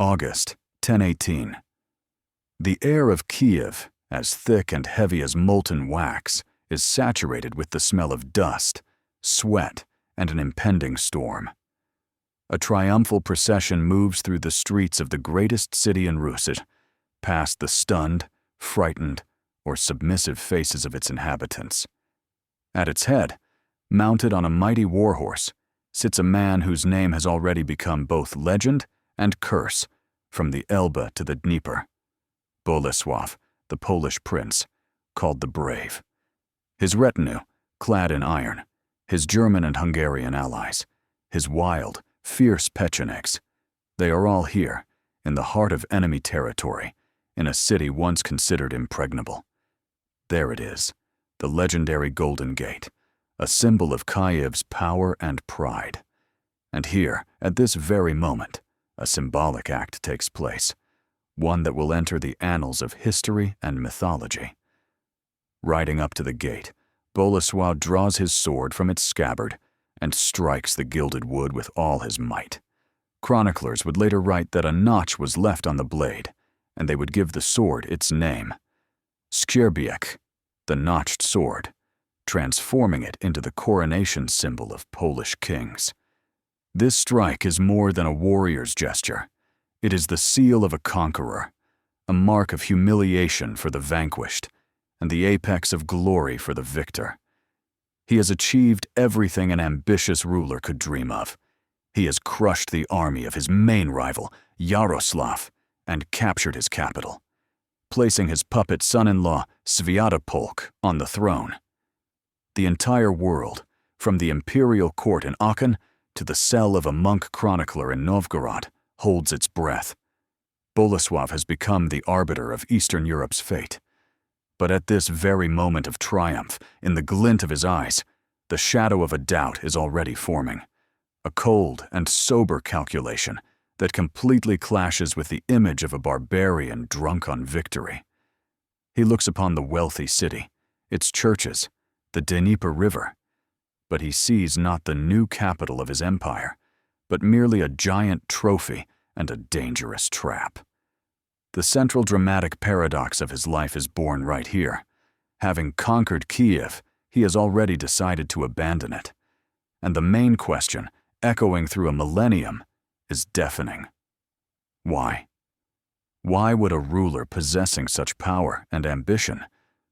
August 1018. The air of Kyiv, as thick and heavy as molten wax, is saturated with the smell of dust, sweat, and an impending storm. A triumphal procession moves through the streets of the greatest city in Rus, past the stunned, frightened, or submissive faces of its inhabitants. At its head, mounted on a mighty warhorse, sits a man whose name has already become both legend and curse from the Elbe to the Dnieper. Bolesław, the Polish prince, called the Brave. His retinue, clad in iron, his German and Hungarian allies, his wild, fierce pechenegs, they are all here, in the heart of enemy territory, in a city once considered impregnable. There it is, the legendary Golden Gate, a symbol of Kyiv's power and pride. And here, at this very moment, a symbolic act takes place, one that will enter the annals of history and mythology. Riding up to the gate, Bolesław draws his sword from its scabbard and strikes the gilded wood with all his might. Chroniclers would later write that a notch was left on the blade, and they would give the sword its name, Skierbiek, the notched sword, transforming it into the coronation symbol of Polish kings. This strike is more than a warrior's gesture. It is the seal of a conqueror, a mark of humiliation for the vanquished, and the apex of glory for the victor. He has achieved everything an ambitious ruler could dream of. He has crushed the army of his main rival, Yaroslav, and captured his capital, placing his puppet son-in-law, Sviatopolk, on the throne. The entire world, from the imperial court in Aachen to the cell of a monk chronicler in Novgorod, holds its breath. Bolesław has become the arbiter of Eastern Europe's fate. But at this very moment of triumph, in the glint of his eyes, the shadow of a doubt is already forming, a cold and sober calculation that completely clashes with the image of a barbarian drunk on victory. He looks upon the wealthy city, its churches, the Dnieper River, but he sees not the new capital of his empire, but merely a giant trophy and a dangerous trap. The central dramatic paradox of his life is born right here. Having conquered Kyiv, he has already decided to abandon it. And the main question, echoing through a millennium, is deafening. Why? Why would a ruler possessing such power and ambition,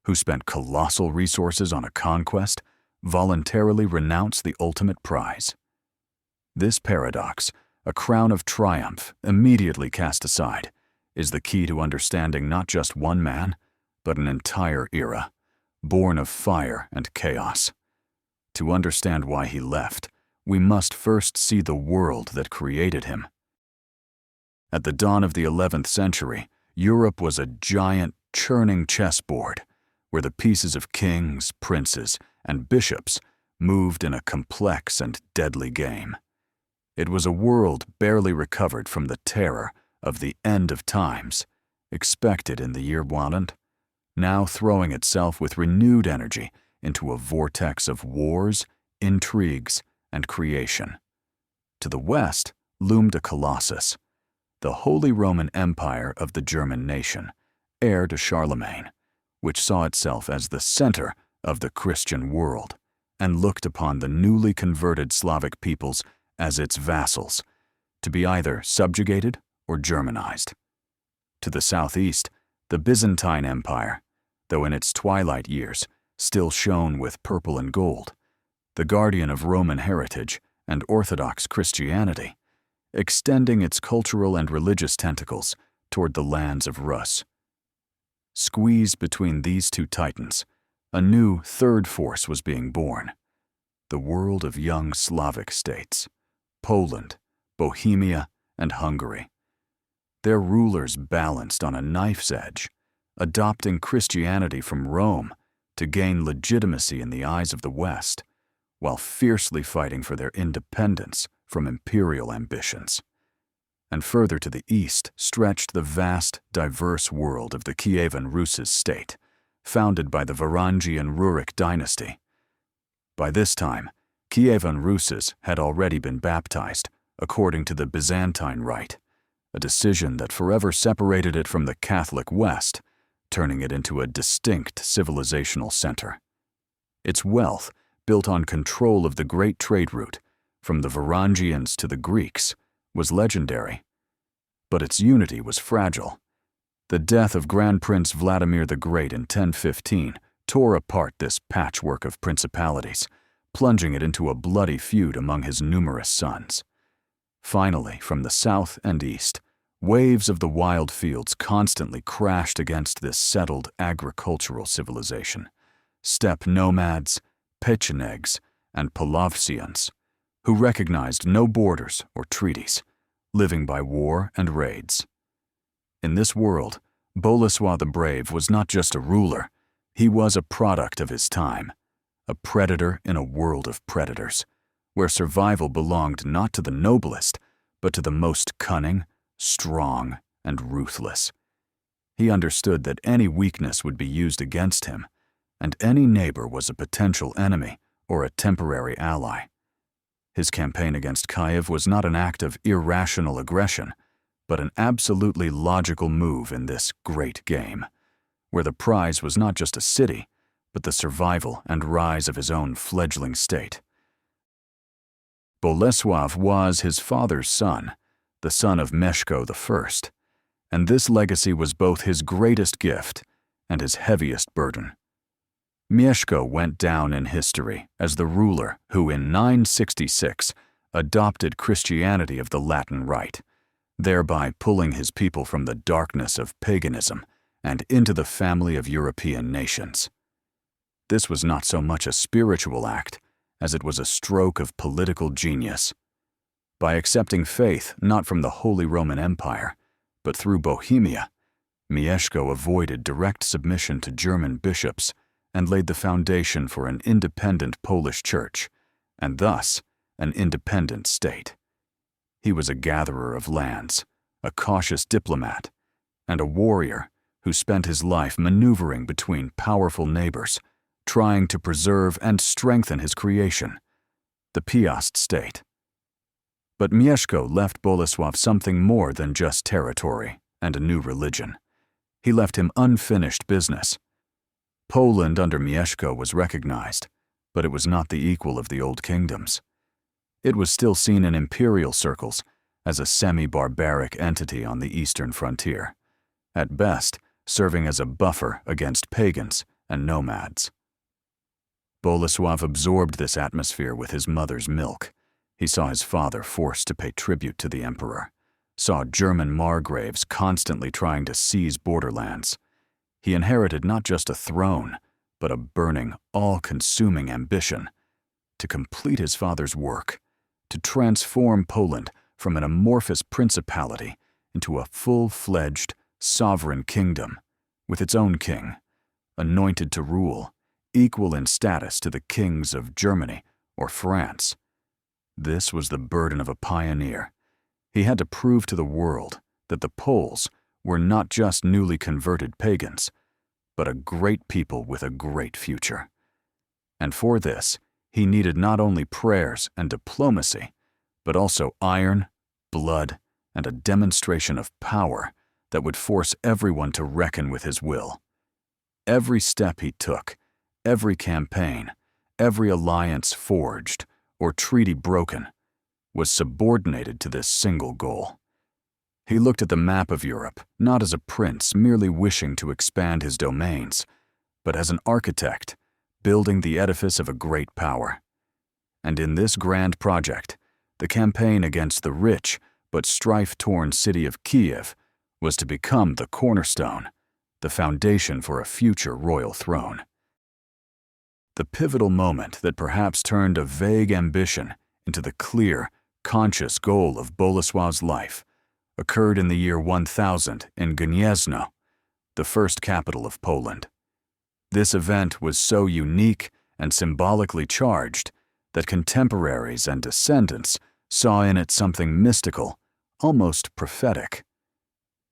who spent colossal resources on a conquest, voluntarily renounce the ultimate prize? This paradox, a crown of triumph immediately cast aside, is the key to understanding not just one man, but an entire era, born of fire and chaos. To understand why he left, we must first see the world that created him. At the dawn of the 11th century, Europe was a giant, churning chessboard, where the pieces of kings, princes, and bishops moved in a complex and deadly game. It was a world barely recovered from the terror of the end of times, expected in the year 1000, now throwing itself with renewed energy into a vortex of wars, intrigues, and creation. To the west loomed a colossus, the Holy Roman Empire of the German nation, heir to Charlemagne, which saw itself as the center of the Christian world and looked upon the newly converted Slavic peoples as its vassals, to be either subjugated or Germanized. To the southeast, the Byzantine Empire, though in its twilight years, still shone with purple and gold, the guardian of Roman heritage and Orthodox Christianity, extending its cultural and religious tentacles toward the lands of Rus. Squeezed between these two titans, a new third force was being born, the world of young Slavic states, Poland, Bohemia, and Hungary. Their rulers balanced on a knife's edge, adopting Christianity from Rome to gain legitimacy in the eyes of the West, while fiercely fighting for their independence from imperial ambitions. And further to the east stretched the vast, diverse world of the Kievan Rus' state, founded by the Varangian Rurik dynasty. By this time, Kievan Rus had already been baptized, according to the Byzantine rite, a decision that forever separated it from the Catholic West, turning it into a distinct civilizational center. Its wealth, built on control of the great trade route, from the Varangians to the Greeks, was legendary. But its unity was fragile. The death of Grand Prince Vladimir the Great in 1015 tore apart this patchwork of principalities, plunging it into a bloody feud among his numerous sons. Finally, from the south and east, waves of the wild fields constantly crashed against this settled agricultural civilization. Steppe nomads, Pechenegs, and Polovtsians, who recognized no borders or treaties, living by war and raids. In this world, Bolesław the Brave was not just a ruler, he was a product of his time, a predator in a world of predators, where survival belonged not to the noblest, but to the most cunning, strong, and ruthless. He understood that any weakness would be used against him, and any neighbor was a potential enemy or a temporary ally. His campaign against Kyiv was not an act of irrational aggression, but an absolutely logical move in this great game, where the prize was not just a city, but the survival and rise of his own fledgling state. Bolesław was his father's son, the son of Mieszko I, and this legacy was both his greatest gift and his heaviest burden. Mieszko went down in history as the ruler who in 966 adopted Christianity of the Latin Rite, thereby pulling his people from the darkness of paganism and into the family of European nations. This was not so much a spiritual act as it was a stroke of political genius. By accepting faith not from the Holy Roman Empire, but through Bohemia, Mieszko avoided direct submission to German bishops and laid the foundation for an independent Polish church, and thus an independent state. He was a gatherer of lands, a cautious diplomat, and a warrior who spent his life maneuvering between powerful neighbors, trying to preserve and strengthen his creation, the Piast state. But Mieszko left Bolesław something more than just territory and a new religion. He left him unfinished business. Poland under Mieszko was recognized, but it was not the equal of the old kingdoms. It was still seen in imperial circles as a semi-barbaric entity on the eastern frontier, at best serving as a buffer against pagans and nomads. Bolesław absorbed this atmosphere with his mother's milk. He saw his father forced to pay tribute to the emperor, saw German margraves constantly trying to seize borderlands. He inherited not just a throne, but a burning, all-consuming ambition to complete his father's work, to transform Poland from an amorphous principality into a full-fledged, sovereign kingdom with its own king, anointed to rule, equal in status to the kings of Germany or France. This was the burden of a pioneer. He had to prove to the world that the Poles were not just newly converted pagans, but a great people with a great future. And for this, he needed not only prayers and diplomacy, but also iron, blood, and a demonstration of power that would force everyone to reckon with his will. Every step he took, every campaign, every alliance forged or treaty broken, was subordinated to this single goal. He looked at the map of Europe not as a prince merely wishing to expand his domains, but as an architect building the edifice of a great power. And in this grand project, the campaign against the rich but strife-torn city of Kyiv was to become the cornerstone, the foundation for a future royal throne. The pivotal moment that perhaps turned a vague ambition into the clear, conscious goal of Bolesław's life occurred in the year 1000 in Gniezno, the first capital of Poland. This event was so unique and symbolically charged that contemporaries and descendants saw in it something mystical, almost prophetic.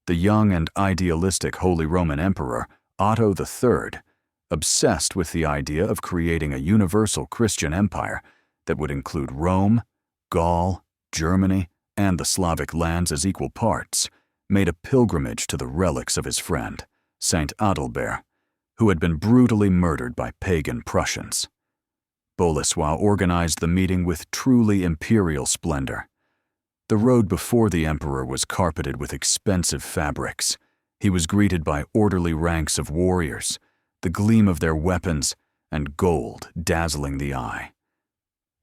The young and idealistic Holy Roman Emperor Otto III, obsessed with the idea of creating a universal Christian empire that would include Rome, Gaul, Germany, and the Slavic lands as equal parts, made a pilgrimage to the relics of his friend, Saint Adalbert, who had been brutally murdered by pagan Prussians. Bolesław organized the meeting with truly imperial splendor. The road before the emperor was carpeted with expensive fabrics. He was greeted by orderly ranks of warriors, the gleam of their weapons, and gold dazzling the eye.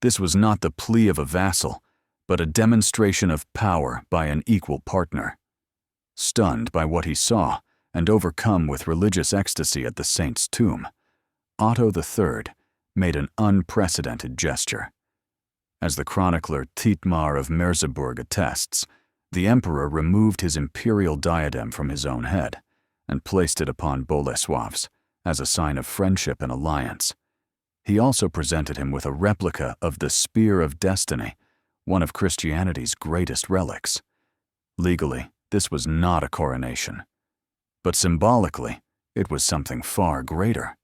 This was not the plea of a vassal, but a demonstration of power by an equal partner. Stunned by what he saw, and overcome with religious ecstasy at the saint's tomb, Otto III made an unprecedented gesture. As the chronicler Thietmar of Merseburg attests, the emperor removed his imperial diadem from his own head and placed it upon Bolesław's as a sign of friendship and alliance. He also presented him with a replica of the Spear of Destiny, one of Christianity's greatest relics. Legally, this was not a coronation, but symbolically, it was something far greater.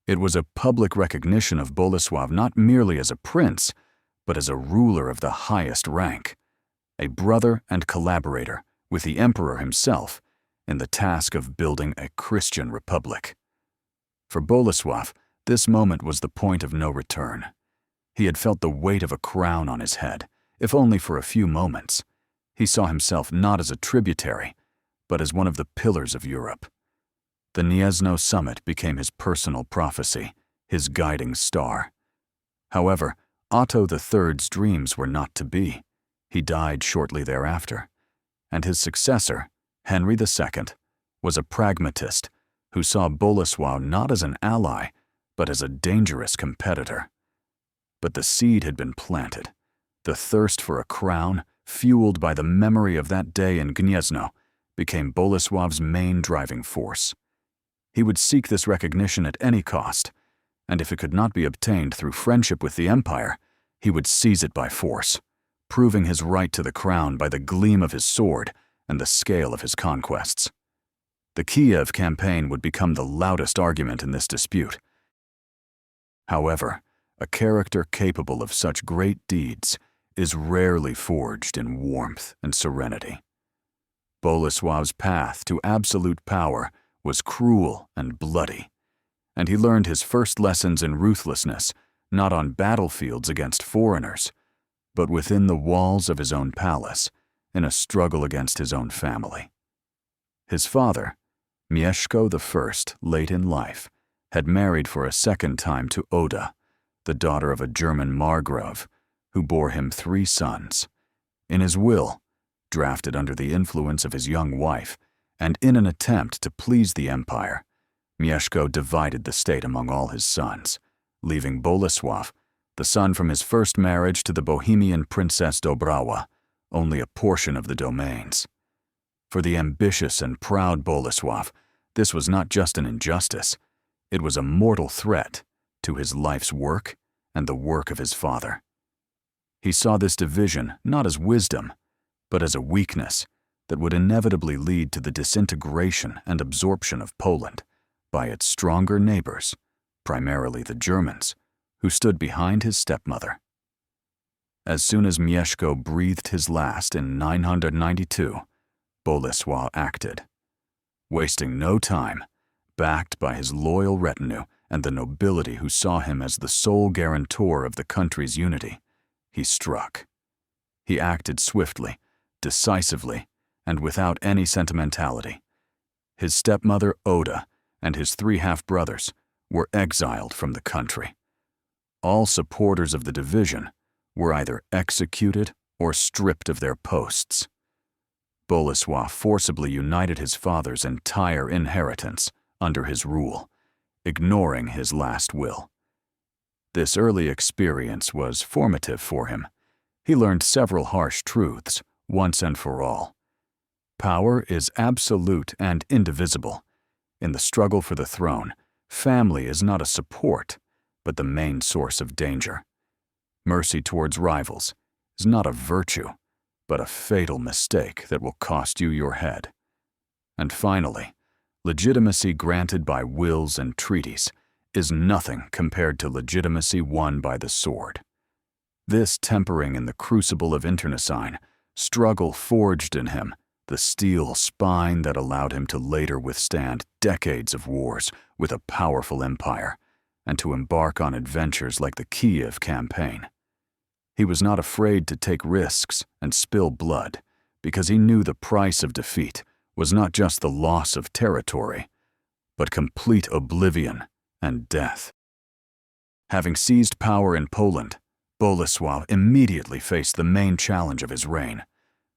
It was a public recognition of Bolesław not merely as a prince, but as a ruler of the highest rank, a brother and collaborator with the emperor himself in the task of building a Christian republic. For Bolesław, this moment was the point of no return. He had felt the weight of a crown on his head, if only for a few moments. He saw himself not as a tributary, but as one of the pillars of Europe. The Gniezno summit became his personal prophecy, his guiding star. However, Otto III's dreams were not to be. He died shortly thereafter, and his successor, Henry II, was a pragmatist who saw Bolesław not as an ally, but as a dangerous competitor. But the seed had been planted. The thirst for a crown, fueled by the memory of that day in Gniezno, became Bolesław's main driving force. He would seek this recognition at any cost, and if it could not be obtained through friendship with the empire, he would seize it by force, proving his right to the crown by the gleam of his sword and the scale of his conquests. The Kyiv campaign would become the loudest argument in this dispute. However, a character capable of such great deeds is rarely forged in warmth and serenity. Bolesław's path to absolute power was cruel and bloody, and he learned his first lessons in ruthlessness not on battlefields against foreigners, but within the walls of his own palace, in a struggle against his own family. His father, Mieszko I, late in life, had married for a second time to Oda, the daughter of a German margrave, who bore him 3 sons. In his will, drafted under the influence of his young wife, and in an attempt to please the empire, Mieszko divided the state among all his sons, leaving Bolesław, the son from his first marriage to the Bohemian Princess Dobrawa, only a portion of the domains. For the ambitious and proud Bolesław, this was not just an injustice, it was a mortal threat to his life's work and the work of his father. He saw this division not as wisdom, but as a weakness that would inevitably lead to the disintegration and absorption of Poland by its stronger neighbors, primarily the Germans, who stood behind his stepmother. As soon as Mieszko breathed his last in 992, Bolesław acted. Wasting no time, backed by his loyal retinue and the nobility who saw him as the sole guarantor of the country's unity, he struck. He acted swiftly, decisively, and without any sentimentality. His stepmother, Oda, and his 3 half-brothers were exiled from the country. All supporters of the division were either executed or stripped of their posts. Bolesław forcibly united his father's entire inheritance under his rule, ignoring his last will. This early experience was formative for him. He learned several harsh truths, once and for all. Power is absolute and indivisible. In the struggle for the throne, family is not a support, but the main source of danger. Mercy towards rivals is not a virtue, but a fatal mistake that will cost you your head. And finally, legitimacy granted by wills and treaties is nothing compared to legitimacy won by the sword. This tempering in the crucible of internecine Struggle forged in him the steel spine that allowed him to later withstand decades of wars with a powerful empire and to embark on adventures like the Kyiv campaign. He was not afraid to take risks and spill blood because he knew the price of defeat was not just the loss of territory, but complete oblivion and death. Having seized power in Poland, Bolesław immediately faced the main challenge of his reign: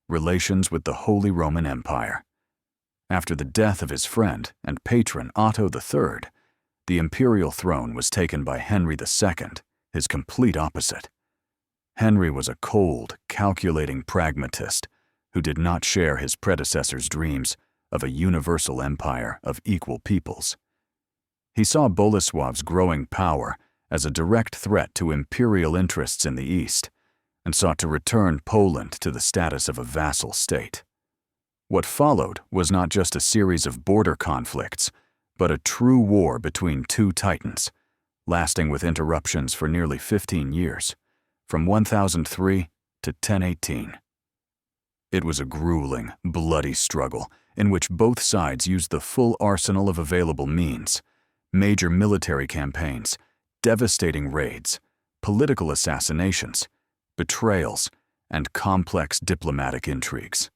relations with the Holy Roman Empire. After the death of his friend and patron Otto III, the imperial throne was taken by Henry II, his complete opposite. Henry was a cold, calculating pragmatist who did not share his predecessor's dreams of a universal empire of equal peoples. He saw Bolesław's growing power as a direct threat to imperial interests in the East, and sought to return Poland to the status of a vassal state. What followed was not just a series of border conflicts, but a true war between two titans, lasting with interruptions for nearly 15 years, from 1003 to 1018. It was a grueling, bloody struggle in which both sides used the full arsenal of available means: major military campaigns, devastating raids, political assassinations, betrayals, and complex diplomatic intrigues.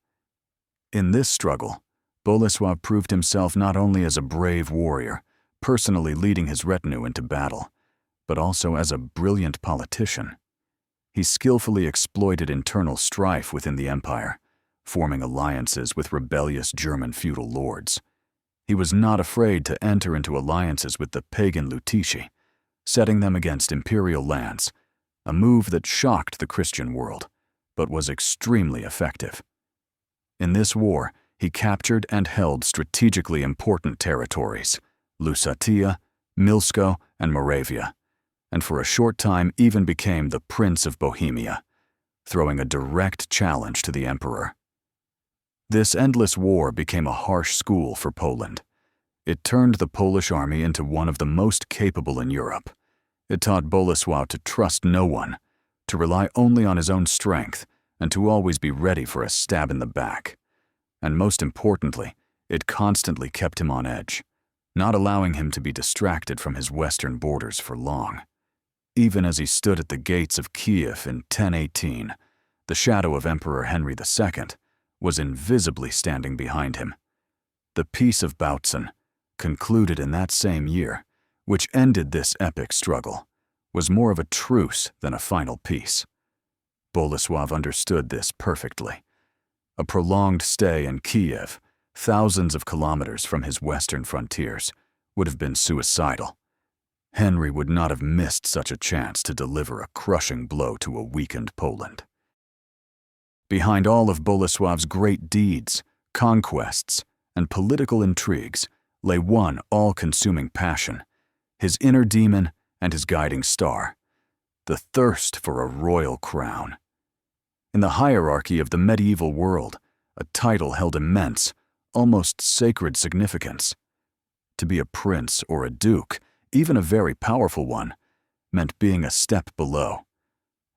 In this struggle, Bolesław proved himself not only as a brave warrior, personally leading his retinue into battle, but also as a brilliant politician. He skillfully exploited internal strife within the empire, forming alliances with rebellious German feudal lords. He was not afraid to enter into alliances with the pagan Lutici, setting them against imperial lands, a move that shocked the Christian world, but was extremely effective. In this war, he captured and held strategically important territories: Lusatia, Milsko, and Moravia, and for a short time even became the Prince of Bohemia, throwing a direct challenge to the emperor. This endless war became a harsh school for Poland. It turned the Polish army into one of the most capable in Europe. It taught Bolesław to trust no one, to rely only on his own strength, and to always be ready for a stab in the back. And most importantly, it constantly kept him on edge, not allowing him to be distracted from his western borders for long. Even as he stood at the gates of Kyiv in 1018, the shadow of Emperor Henry II was invisibly standing behind him. The Peace of Bautzen, concluded in that same year, which ended this epic struggle, was more of a truce than a final peace. Bolesław understood this perfectly. A prolonged stay in Kyiv, thousands of kilometers from his western frontiers, would have been suicidal. Henry would not have missed such a chance to deliver a crushing blow to a weakened Poland. Behind all of Bolesław's great deeds, conquests, and political intrigues lay one all-consuming passion: his inner demon and his guiding star, the thirst for a royal crown. In the hierarchy of the medieval world, a title held immense, almost sacred significance. To be a prince or a duke, even a very powerful one, meant being a step below.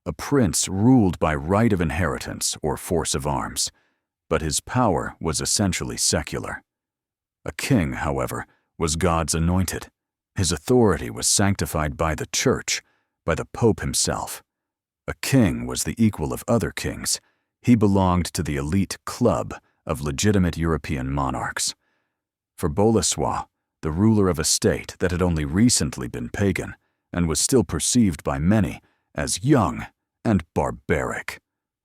A prince ruled by right of inheritance or force of arms, but his power was essentially secular. A king, however, was God's anointed. His authority was sanctified by the Church, by the Pope himself. A king was the equal of other kings. He belonged to the elite club of legitimate European monarchs. For Bolesław, the ruler of a state that had only recently been pagan and was still perceived by many as young and barbaric,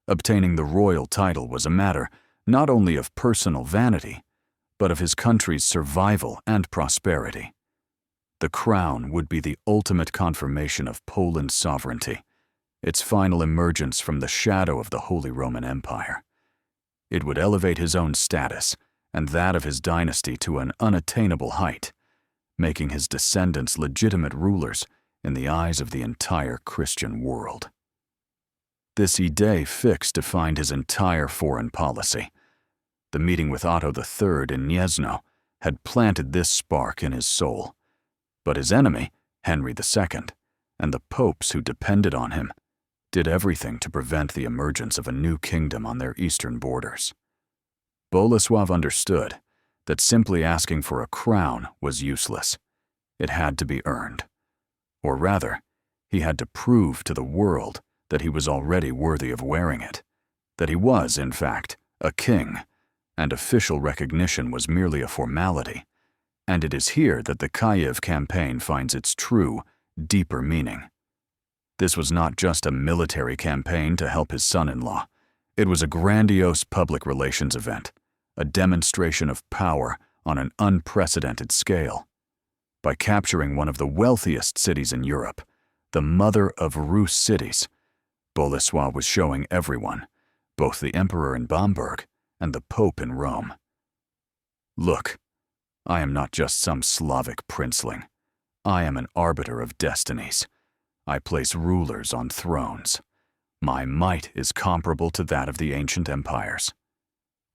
obtaining the royal title was a matter not only of personal vanity, but of his country's survival and prosperity. The crown would be the ultimate confirmation of Poland's sovereignty, its final emergence from the shadow of the Holy Roman Empire. It would elevate his own status and that of his dynasty to an unattainable height, making his descendants legitimate rulers in the eyes of the entire Christian world. This idée fixe defined his entire foreign policy. The meeting with Otto III in Gniezno had planted this spark in his soul. But his enemy, Henry II, and the popes who depended on him, did everything to prevent the emergence of a new kingdom on their eastern borders. Bolesław understood that simply asking for a crown was useless. It had to be earned. Or rather, he had to prove to the world that he was already worthy of wearing it, that he was, in fact, a king, and official recognition was merely a formality. And it is here that the Kyiv campaign finds its true, deeper meaning. This was not just a military campaign to help his son-in-law. It was a grandiose public relations event, a demonstration of power on an unprecedented scale. By capturing one of the wealthiest cities in Europe, the mother of Rus cities, Bolesław was showing everyone, both the emperor in Bamberg and the Pope in Rome. Look, I am not just some Slavic princeling. I am an arbiter of destinies. I place rulers on thrones. My might is comparable to that of the ancient empires.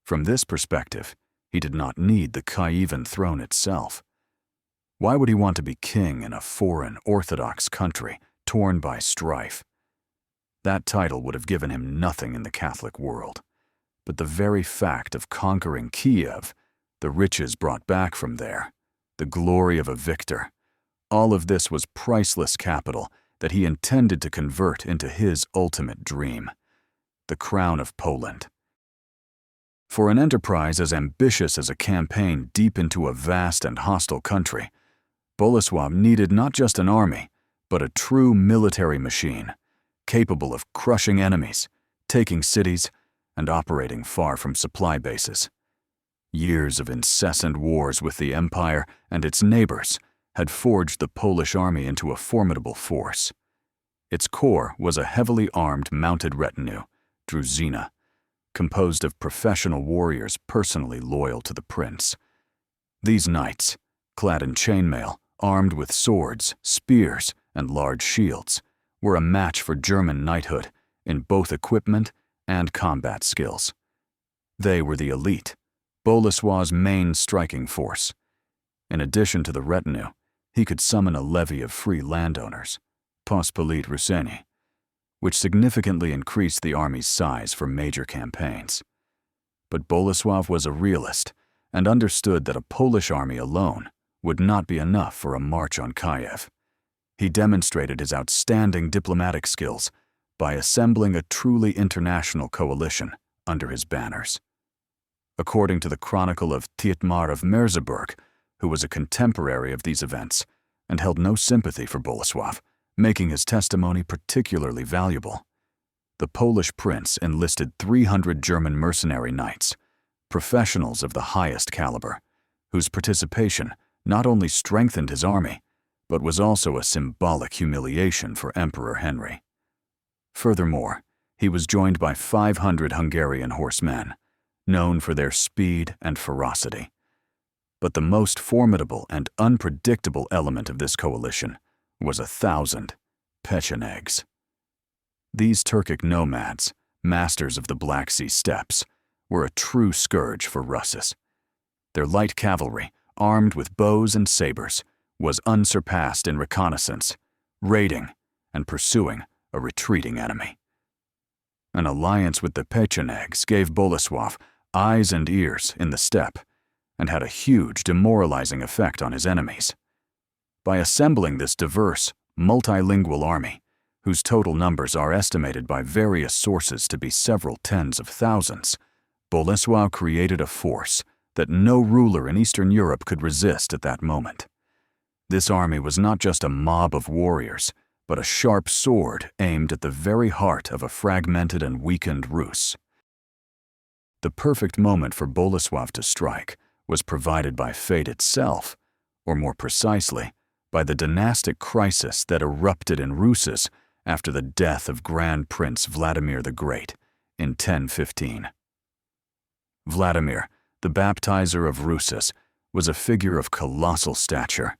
From this perspective, he did not need the Kyivan throne itself. Why would he want to be king in a foreign, orthodox country torn by strife? That title would have given him nothing in the Catholic world. But the very fact of conquering Kyiv, the riches brought back from there, the glory of a victor, all of this was priceless capital that he intended to convert into his ultimate dream, the crown of Poland. For an enterprise as ambitious as a campaign deep into a vast and hostile country, Bolesław needed not just an army, but a true military machine, capable of crushing enemies, taking cities, and operating far from supply bases. Years of incessant wars with the empire and its neighbors had forged the Polish army into a formidable force. Its core was a heavily armed mounted retinue, druzina, composed of professional warriors personally loyal to the prince. These knights, clad in chainmail, armed with swords, spears, and large shields, were a match for German knighthood in both equipment and combat skills. They were the elite, Bolesław's main striking force. In addition to the retinue, he could summon a levy of free landowners, Pospolite Ruseni, which significantly increased the army's size for major campaigns. But Bolesław was a realist and understood that a Polish army alone would not be enough for a march on Kyiv. He demonstrated his outstanding diplomatic skills by assembling a truly international coalition under his banners. According to the chronicle of Thietmar of Merseburg, who was a contemporary of these events and held no sympathy for Bolesław, making his testimony particularly valuable, the Polish prince enlisted 300 German mercenary knights, professionals of the highest caliber, whose participation not only strengthened his army, but was also a symbolic humiliation for Emperor Henry. Furthermore, he was joined by 500 Hungarian horsemen, known for their speed and ferocity. But the most formidable and unpredictable element of this coalition was 1,000 pechenegs. These Turkic nomads, masters of the Black Sea steppes, were a true scourge for Russes. Their light cavalry, armed with bows and sabers, was unsurpassed in reconnaissance, raiding, and pursuing a retreating enemy. An alliance with the pechenegs gave Bolesław eyes and ears in the steppe and had a huge demoralizing effect on his enemies. By assembling this diverse, multilingual army, whose total numbers are estimated by various sources to be several tens of thousands, Bolesław created a force that no ruler in Eastern Europe could resist at that moment. This army was not just a mob of warriors, but a sharp sword aimed at the very heart of a fragmented and weakened Rus. The perfect moment for Bolesław to strike was provided by fate itself, or more precisely, by the dynastic crisis that erupted in Ruses after the death of Grand Prince Vladimir the Great in 1015. Vladimir, the baptizer of Ruses, was a figure of colossal stature,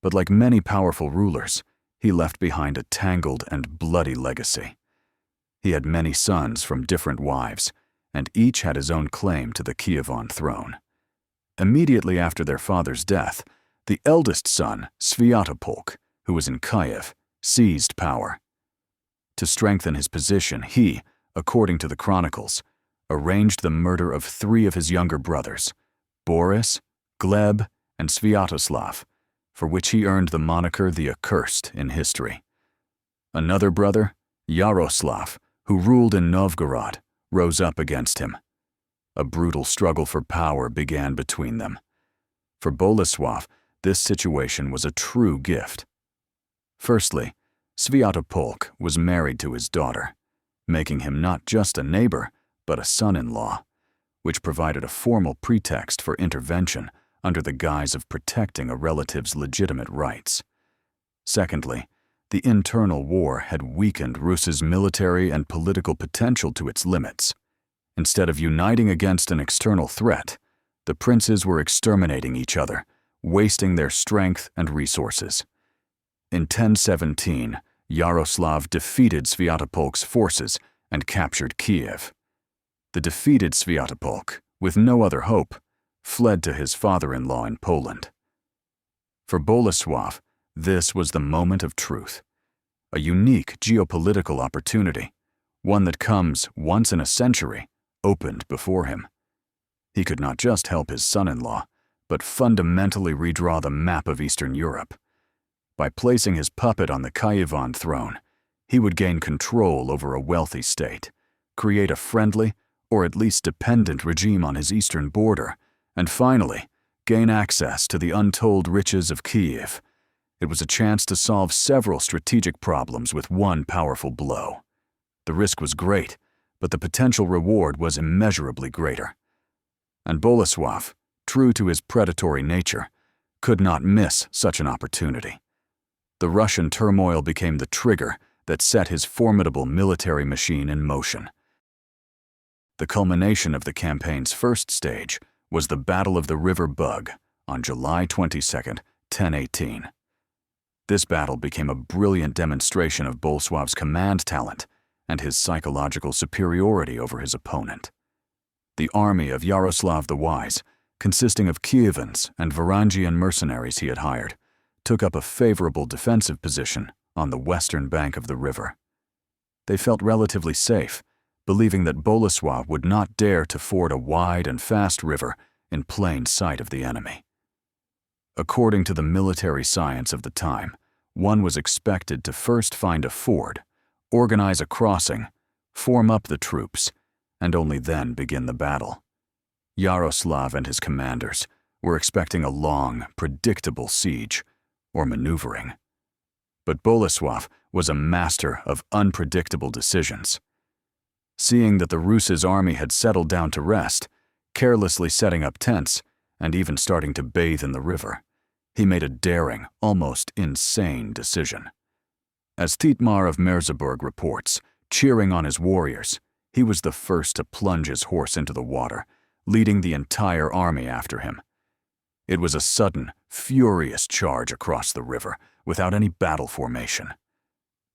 but like many powerful rulers, he left behind a tangled and bloody legacy. He had many sons from different wives, and each had his own claim to the Kievan throne. Immediately after their father's death, the eldest son, Sviatopolk, who was in Kyiv, seized power. To strengthen his position, he, according to the chronicles, arranged the murder of 3 of his younger brothers, Boris, Gleb, and Sviatoslav, for which he earned the moniker the Accursed in history. Another brother, Yaroslav, who ruled in Novgorod, rose up against him. A brutal struggle for power began between them. For Bolesław, this situation was a true gift. Firstly, Sviatopolk was married to his daughter, making him not just a neighbor, but a son-in-law, which provided a formal pretext for intervention under the guise of protecting a relative's legitimate rights. Secondly, the internal war had weakened Rus's military and political potential to its limits. Instead of uniting against an external threat, the princes were exterminating each other, wasting their strength and resources. In 1017, Yaroslav defeated Sviatopolk's forces and captured Kyiv. The defeated Sviatopolk, with no other hope, fled to his father-in-law in Poland. For Bolesław, this was the moment of truth, a unique geopolitical opportunity, one that comes once in a century, opened before him. He could not just help his son-in-law, but fundamentally redraw the map of Eastern Europe. By placing his puppet on the Kyivan throne, he would gain control over a wealthy state, create a friendly, or at least dependent regime on his eastern border, and finally, gain access to the untold riches of Kyiv. It was a chance to solve several strategic problems with one powerful blow. The risk was great, but the potential reward was immeasurably greater. And Bolesław, true to his predatory nature, could not miss such an opportunity. The Russian turmoil became the trigger that set his formidable military machine in motion. The culmination of the campaign's first stage was the Battle of the River Bug on July 22, 1018. This battle became a brilliant demonstration of Bolesław's command talent and his psychological superiority over his opponent. The army of Yaroslav the Wise, consisting of Kyivans and Varangian mercenaries he had hired, took up a favorable defensive position on the western bank of the river. They felt relatively safe, believing that Bolesław would not dare to ford a wide and fast river in plain sight of the enemy. According to the military science of the time, one was expected to first find a ford, organize a crossing, form up the troops, and only then begin the battle. Yaroslav and his commanders were expecting a long, predictable siege, or maneuvering. But Bolesław was a master of unpredictable decisions. Seeing that the Rus' army had settled down to rest, carelessly setting up tents, and even starting to bathe in the river, he made a daring, almost insane decision. As Thietmar of Merseburg reports, cheering on his warriors, he was the first to plunge his horse into the water, leading the entire army after him. It was a sudden, furious charge across the river, without any battle formation.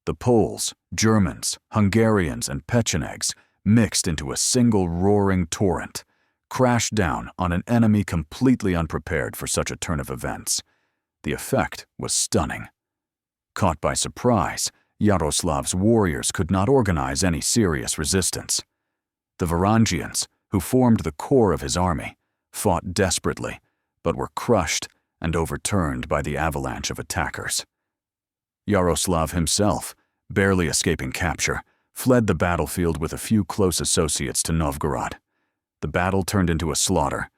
The Poles, Germans, Hungarians, and Pechenegs mixed into a single roaring torrent, crashed down on an enemy completely unprepared for such a turn of events. The effect was stunning. Caught by surprise, Yaroslav's warriors could not organize any serious resistance. The Varangians, who formed the core of his army, fought desperately, but were crushed and overturned by the avalanche of attackers. Yaroslav himself, barely escaping capture, fled the battlefield with a few close associates to Novgorod. The battle turned into a slaughter.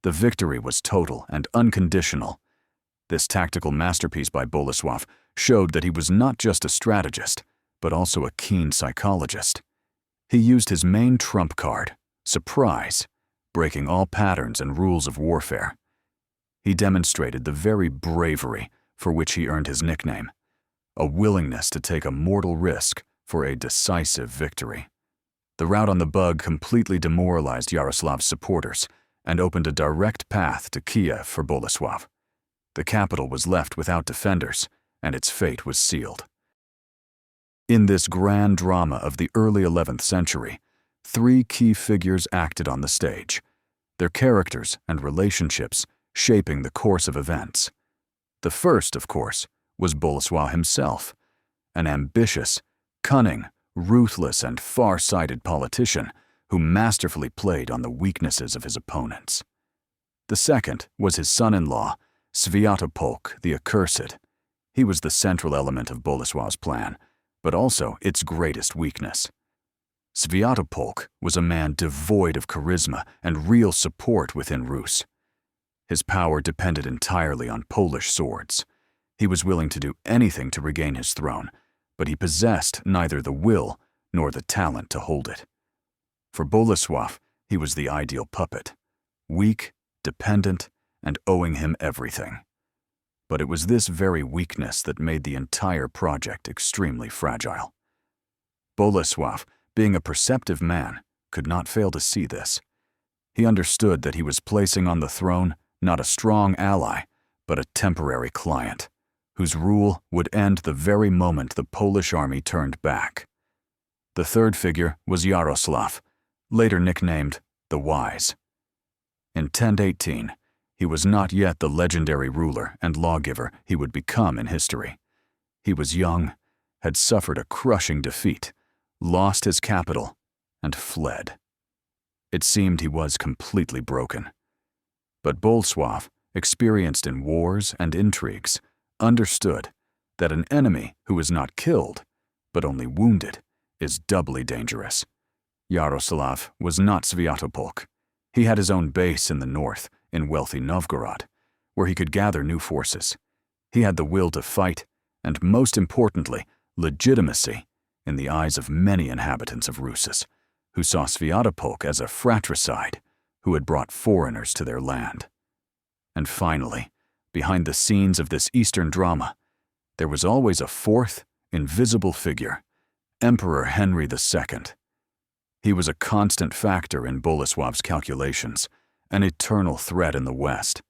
The victory was total and unconditional. This tactical masterpiece by Bolesław showed that he was not just a strategist, but also a keen psychologist. He used his main trump card, surprise, breaking all patterns and rules of warfare. He demonstrated the very bravery for which he earned his nickname, a willingness to take a mortal risk for a decisive victory. The rout on the Bug completely demoralized Yaroslav's supporters and opened a direct path to Kyiv for Bolesław. The capital was left without defenders, and its fate was sealed. In this grand drama of the early 11th century, 3 key figures acted on the stage, their characters and relationships shaping the course of events. The first, of course, was Bolesław himself, an ambitious, Cunning, ruthless, and far-sighted politician who masterfully played on the weaknesses of his opponents. The second was his son-in-law, Sviatopolk the Accursed. He was the central element of Bolesław's plan, but also its greatest weakness. Sviatopolk was a man devoid of charisma and real support within Rus. His power depended entirely on Polish swords. He was willing to do anything to regain his throne, but he possessed neither the will nor the talent to hold it. For Bolesław, he was the ideal puppet, weak, dependent, and owing him everything. But it was this very weakness that made the entire project extremely fragile. Bolesław, being a perceptive man, could not fail to see this. He understood that he was placing on the throne not a strong ally, but a temporary client, whose rule would end the very moment the Polish army turned back. The third figure was Yaroslav, later nicknamed the Wise. In 1018, he was not yet the legendary ruler and lawgiver he would become in history. He was young, had suffered a crushing defeat, lost his capital, and fled. It seemed he was completely broken. But Bolesław, experienced in wars and intrigues, understood that an enemy who is not killed, but only wounded, is doubly dangerous. Yaroslav was not Sviatopolk. He had his own base in the north, in wealthy Novgorod, where he could gather new forces. He had the will to fight, and most importantly, legitimacy in the eyes of many inhabitants of Rus, who saw Sviatopolk as a fratricide who had brought foreigners to their land. And finally, behind the scenes of this Eastern drama, there was always a fourth, invisible figure, Emperor Henry II. He was a constant factor in Bolesław's calculations, an eternal threat in the West.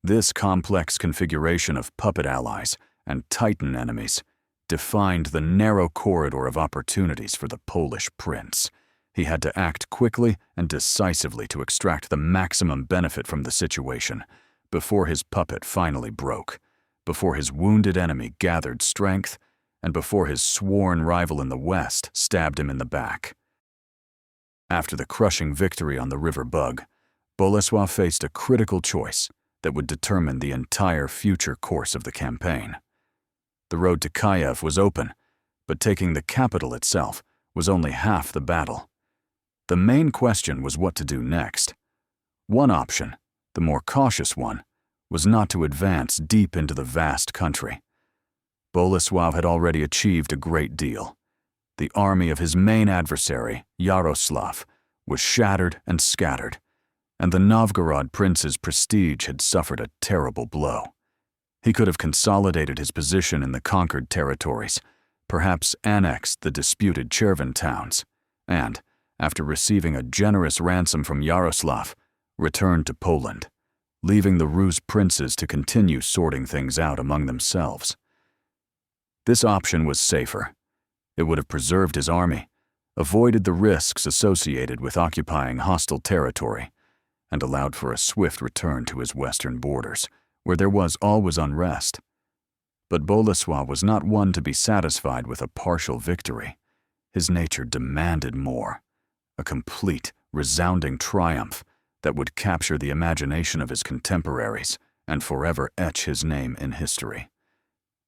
This complex configuration of puppet allies and titan enemies defined the narrow corridor of opportunities for the Polish prince. He had to act quickly and decisively to extract the maximum benefit from the situation before his puppet finally broke, before his wounded enemy gathered strength, and before his sworn rival in the West stabbed him in the back. After the crushing victory on the River Bug, Bolesław faced a critical choice that would determine the entire future course of the campaign. The road to Kyiv was open, but taking the capital itself was only half the battle. The main question was what to do next. One option, the more cautious one, was not to advance deep into the vast country. Bolesław had already achieved a great deal. The army of his main adversary, Yaroslav, was shattered and scattered, and the Novgorod prince's prestige had suffered a terrible blow. He could have consolidated his position in the conquered territories, perhaps annexed the disputed Chervon towns, and, after receiving a generous ransom from Yaroslav, returned to Poland, leaving the Rus princes to continue sorting things out among themselves. This option was safer. It would have preserved his army, avoided the risks associated with occupying hostile territory, and allowed for a swift return to his western borders, where there was always unrest. But Bolesław was not one to be satisfied with a partial victory. His nature demanded more, a complete, resounding triumph that would capture the imagination of his contemporaries and forever etch his name in history.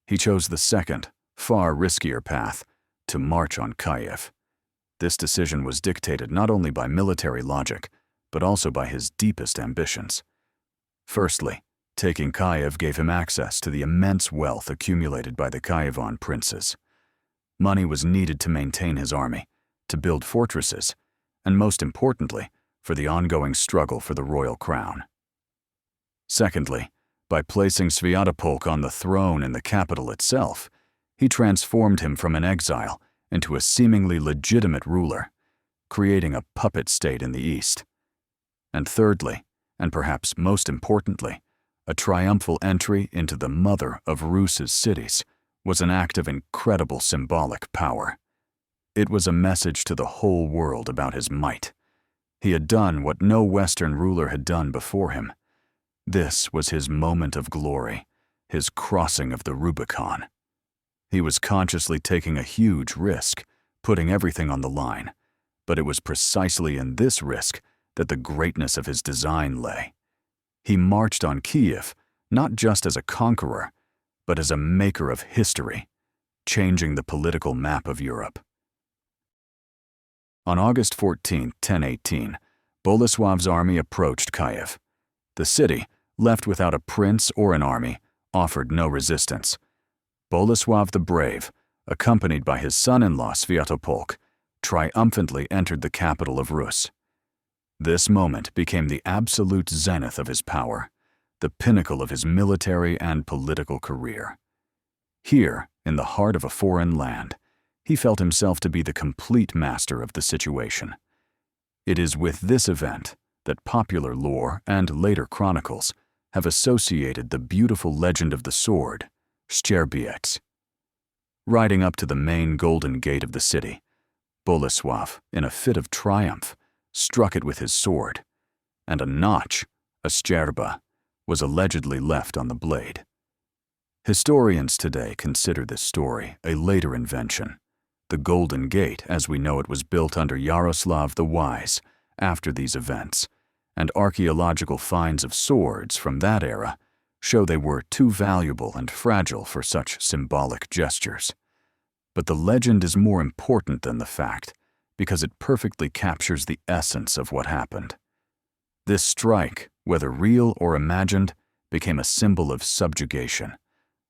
He chose the second, far riskier path, to march on Kyiv. This decision was dictated not only by military logic, but also by his deepest ambitions. Firstly, taking Kyiv gave him access to the immense wealth accumulated by the Kyivan princes. Money was needed to maintain his army, to build fortresses, and most importantly, for the ongoing struggle for the royal crown. Secondly, by placing Sviatopolk on the throne in the capital itself, he transformed him from an exile into a seemingly legitimate ruler, creating a puppet state in the east. And thirdly, and perhaps most importantly, a triumphal entry into the mother of Rus's cities was an act of incredible symbolic power. It was a message to the whole world about his might. He had done what no Western ruler had done before him. This was his moment of glory, his crossing of the Rubicon. He was consciously taking a huge risk, putting everything on the line, but it was precisely in this risk that the greatness of his design lay. He marched on Kyiv not just as a conqueror, but as a maker of history, changing the political map of Europe. On August 14, 1018, Bolesław's army approached Kyiv. The city, left without a prince or an army, offered no resistance. Bolesław the Brave, accompanied by his son-in-law Świętopolk, triumphantly entered the capital of Rus. This moment became the absolute zenith of his power, the pinnacle of his military and political career. Here, in the heart of a foreign land, he felt himself to be the complete master of the situation. It is with this event that popular lore and later chronicles have associated the beautiful legend of the sword, Szczerbiec. Riding up to the main golden gate of the city, Bolesław, in a fit of triumph, struck it with his sword, and a notch, a szczerba, was allegedly left on the blade. Historians today consider this story a later invention. The Golden Gate, as we know it, was built under Yaroslav the Wise after these events, and archaeological finds of swords from that era show they were too valuable and fragile for such symbolic gestures. But the legend is more important than the fact, because it perfectly captures the essence of what happened. This strike, whether real or imagined, became a symbol of subjugation,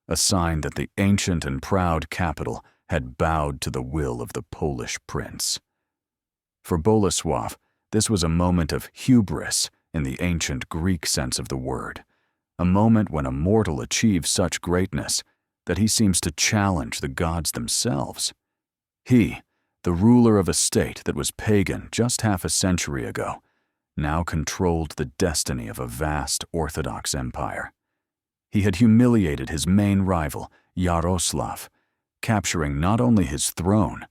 a sign that the ancient and proud capital had bowed to the will of the Polish prince. For Bolesław, this was a moment of hubris in the ancient Greek sense of the word, a moment when a mortal achieves such greatness that he seems to challenge the gods themselves. He, the ruler of a state that was pagan just half a century ago, now controlled the destiny of a vast Orthodox empire. He had humiliated his main rival, Yaroslav, capturing not only his throne,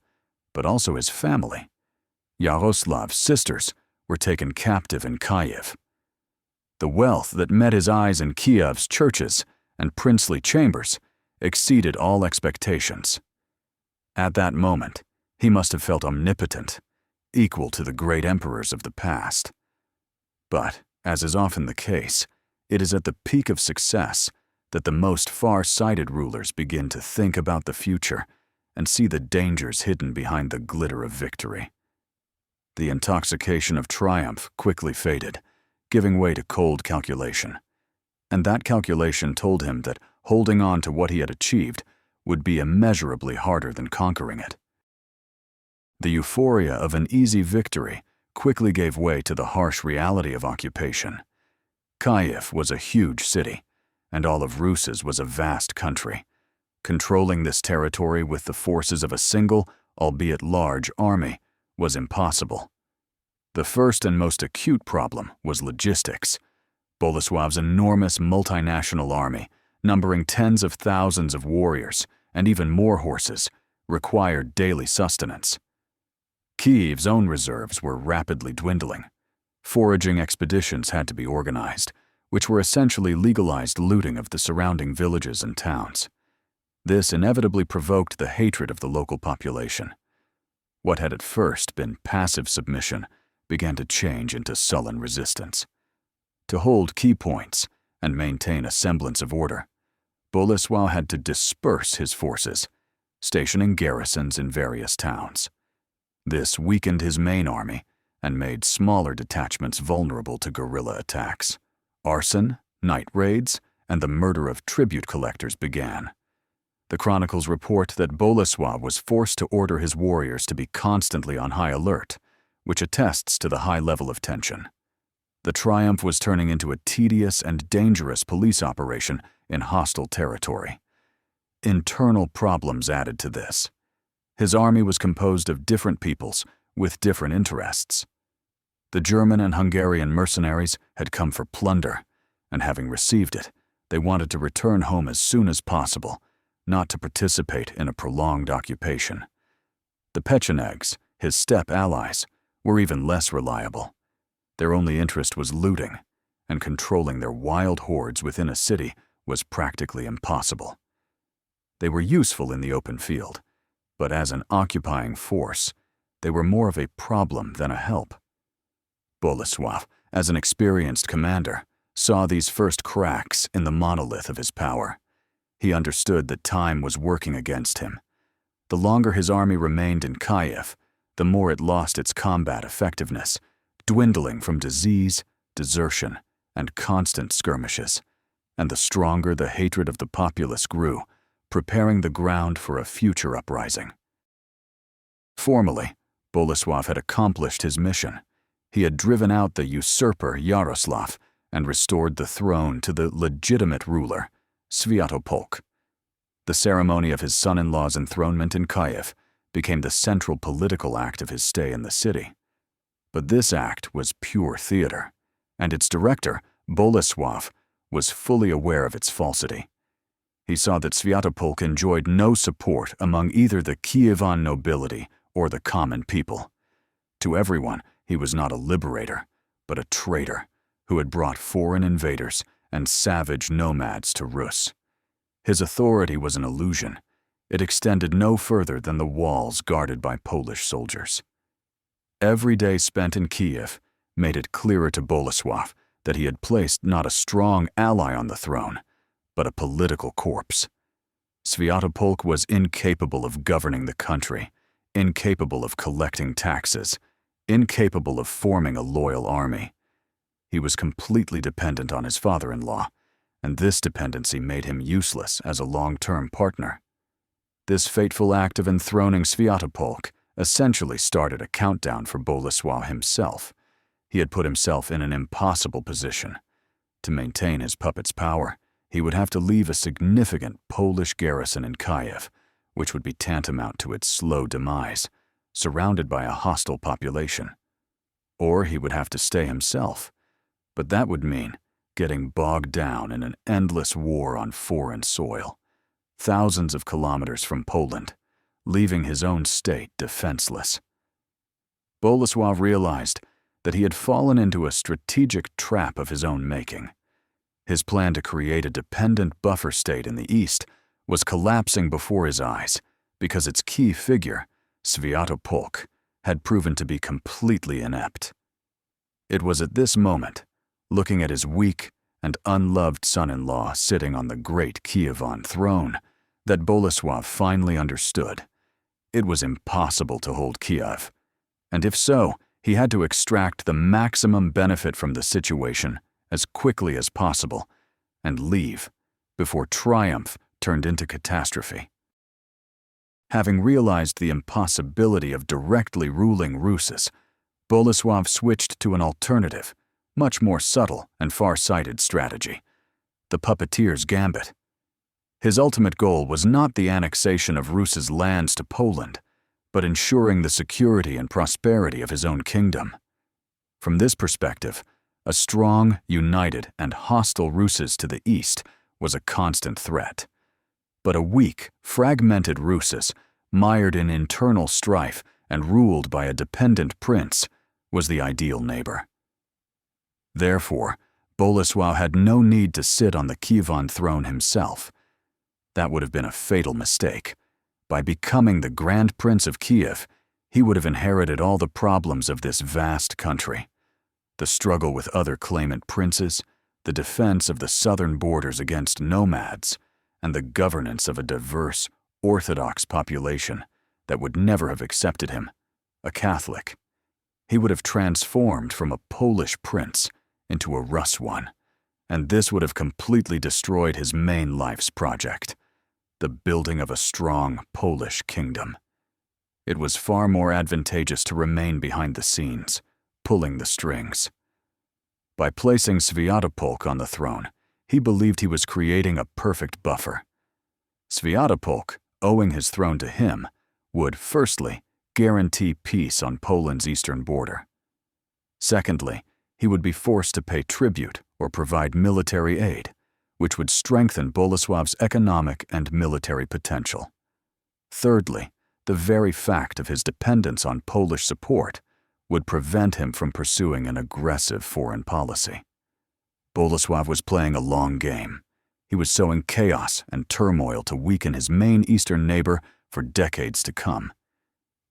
but also his family. Yaroslav's sisters were taken captive in Kyiv. The wealth that met his eyes in Kyiv's churches and princely chambers exceeded all expectations. At that moment, he must have felt omnipotent, equal to the great emperors of the past. But, as is often the case, it is at the peak of success that the most far-sighted rulers begin to think about the future and see the dangers hidden behind the glitter of victory. The intoxication of triumph quickly faded, giving way to cold calculation. And that calculation told him that holding on to what he had achieved would be immeasurably harder than conquering it. The euphoria of an easy victory quickly gave way to the harsh reality of occupation. Kyiv was a huge city, and all of Rus's was a vast country. Controlling this territory with the forces of a single, albeit large, army was impossible. The first and most acute problem was logistics. Bolesław's enormous multinational army, numbering tens of thousands of warriors and even more horses, required daily sustenance. Kyiv's own reserves were rapidly dwindling. Foraging expeditions had to be organized, which were essentially legalized looting of the surrounding villages and towns. This inevitably provoked the hatred of the local population. What had at first been passive submission began to change into sullen resistance. To hold key points and maintain a semblance of order, Bolesław had to disperse his forces, stationing garrisons in various towns. This weakened his main army and made smaller detachments vulnerable to guerrilla attacks. Arson, night raids, and the murder of tribute collectors began. The chronicles report that Bolesław was forced to order his warriors to be constantly on high alert, which attests to the high level of tension. The triumph was turning into a tedious and dangerous police operation in hostile territory. Internal problems added to this. His army was composed of different peoples with different interests. The German and Hungarian mercenaries had come for plunder, and having received it, they wanted to return home as soon as possible, not to participate in a prolonged occupation. The Pechenegs, his steppe allies, were even less reliable. Their only interest was looting, and controlling their wild hordes within a city was practically impossible. They were useful in the open field, but as an occupying force, they were more of a problem than a help. Bolesław, as an experienced commander, saw these first cracks in the monolith of his power. He understood that time was working against him. The longer his army remained in Kyiv, the more it lost its combat effectiveness, dwindling from disease, desertion, and constant skirmishes, and the stronger the hatred of the populace grew, preparing the ground for a future uprising. Formally, Bolesław had accomplished his mission. He had driven out the usurper Yaroslav and restored the throne to the legitimate ruler, Świętopolk. The ceremony of his son-in-law's enthronement in Kyiv became the central political act of his stay in the city. But this act was pure theater, and its director, Bolesław, was fully aware of its falsity. He saw that Świętopolk enjoyed no support among either the Kievan nobility or the common people. To everyone, he was not a liberator, but a traitor who had brought foreign invaders and savage nomads to Rus. His authority was an illusion. It extended no further than the walls guarded by Polish soldiers. Every day spent in Kyiv made it clearer to Bolesław that he had placed not a strong ally on the throne, but a political corpse. Świętopolk was incapable of governing the country, incapable of collecting taxes, incapable of forming a loyal army. He was completely dependent on his father-in-law, and this dependency made him useless as a long-term partner. This fateful act of enthroning Świętopolk essentially started a countdown for Bolesław himself. He had put himself in an impossible position. To maintain his puppet's power, he would have to leave a significant Polish garrison in Kyiv, which would be tantamount to its slow demise, surrounded by a hostile population. Or he would have to stay himself, but that would mean getting bogged down in an endless war on foreign soil, thousands of kilometers from Poland, leaving his own state defenseless. Bolesław realized that he had fallen into a strategic trap of his own making. His plan to create a dependent buffer state in the east was collapsing before his eyes because its key figure, Świętopolk, had proven to be completely inept. It was at this moment, looking at his weak and unloved son-in-law sitting on the great Kievan throne, that Bolesław finally understood. It was impossible to hold Kyiv, and if so, he had to extract the maximum benefit from the situation as quickly as possible and leave before triumph turned into catastrophe. Having realized the impossibility of directly ruling Rus, Bolesław switched to an alternative, much more subtle and far-sighted strategy, the puppeteer's gambit. His ultimate goal was not the annexation of Rus's lands to Poland, but ensuring the security and prosperity of his own kingdom. From this perspective, a strong, united, and hostile Rus to the east was a constant threat. But a weak, fragmented Rus, mired in internal strife and ruled by a dependent prince, was the ideal neighbor. Therefore, Bolesław had no need to sit on the Kievan throne himself. That would have been a fatal mistake. By becoming the Grand Prince of Kyiv, he would have inherited all the problems of this vast country. The struggle with other claimant princes, the defense of the southern borders against nomads, and the governance of a diverse, Orthodox population that would never have accepted him, a Catholic. He would have transformed from a Polish prince into a Rus one, and this would have completely destroyed his main life's project, the building of a strong Polish kingdom. It was far more advantageous to remain behind the scenes, pulling the strings. By placing Świętopolk on the throne, he believed he was creating a perfect buffer. Świętopolk, owing his throne to him, would, firstly, guarantee peace on Poland's eastern border. Secondly, he would be forced to pay tribute or provide military aid, which would strengthen Bolesław's economic and military potential. Thirdly, the very fact of his dependence on Polish support would prevent him from pursuing an aggressive foreign policy. Bolesław was playing a long game. He was sowing chaos and turmoil to weaken his main eastern neighbor for decades to come.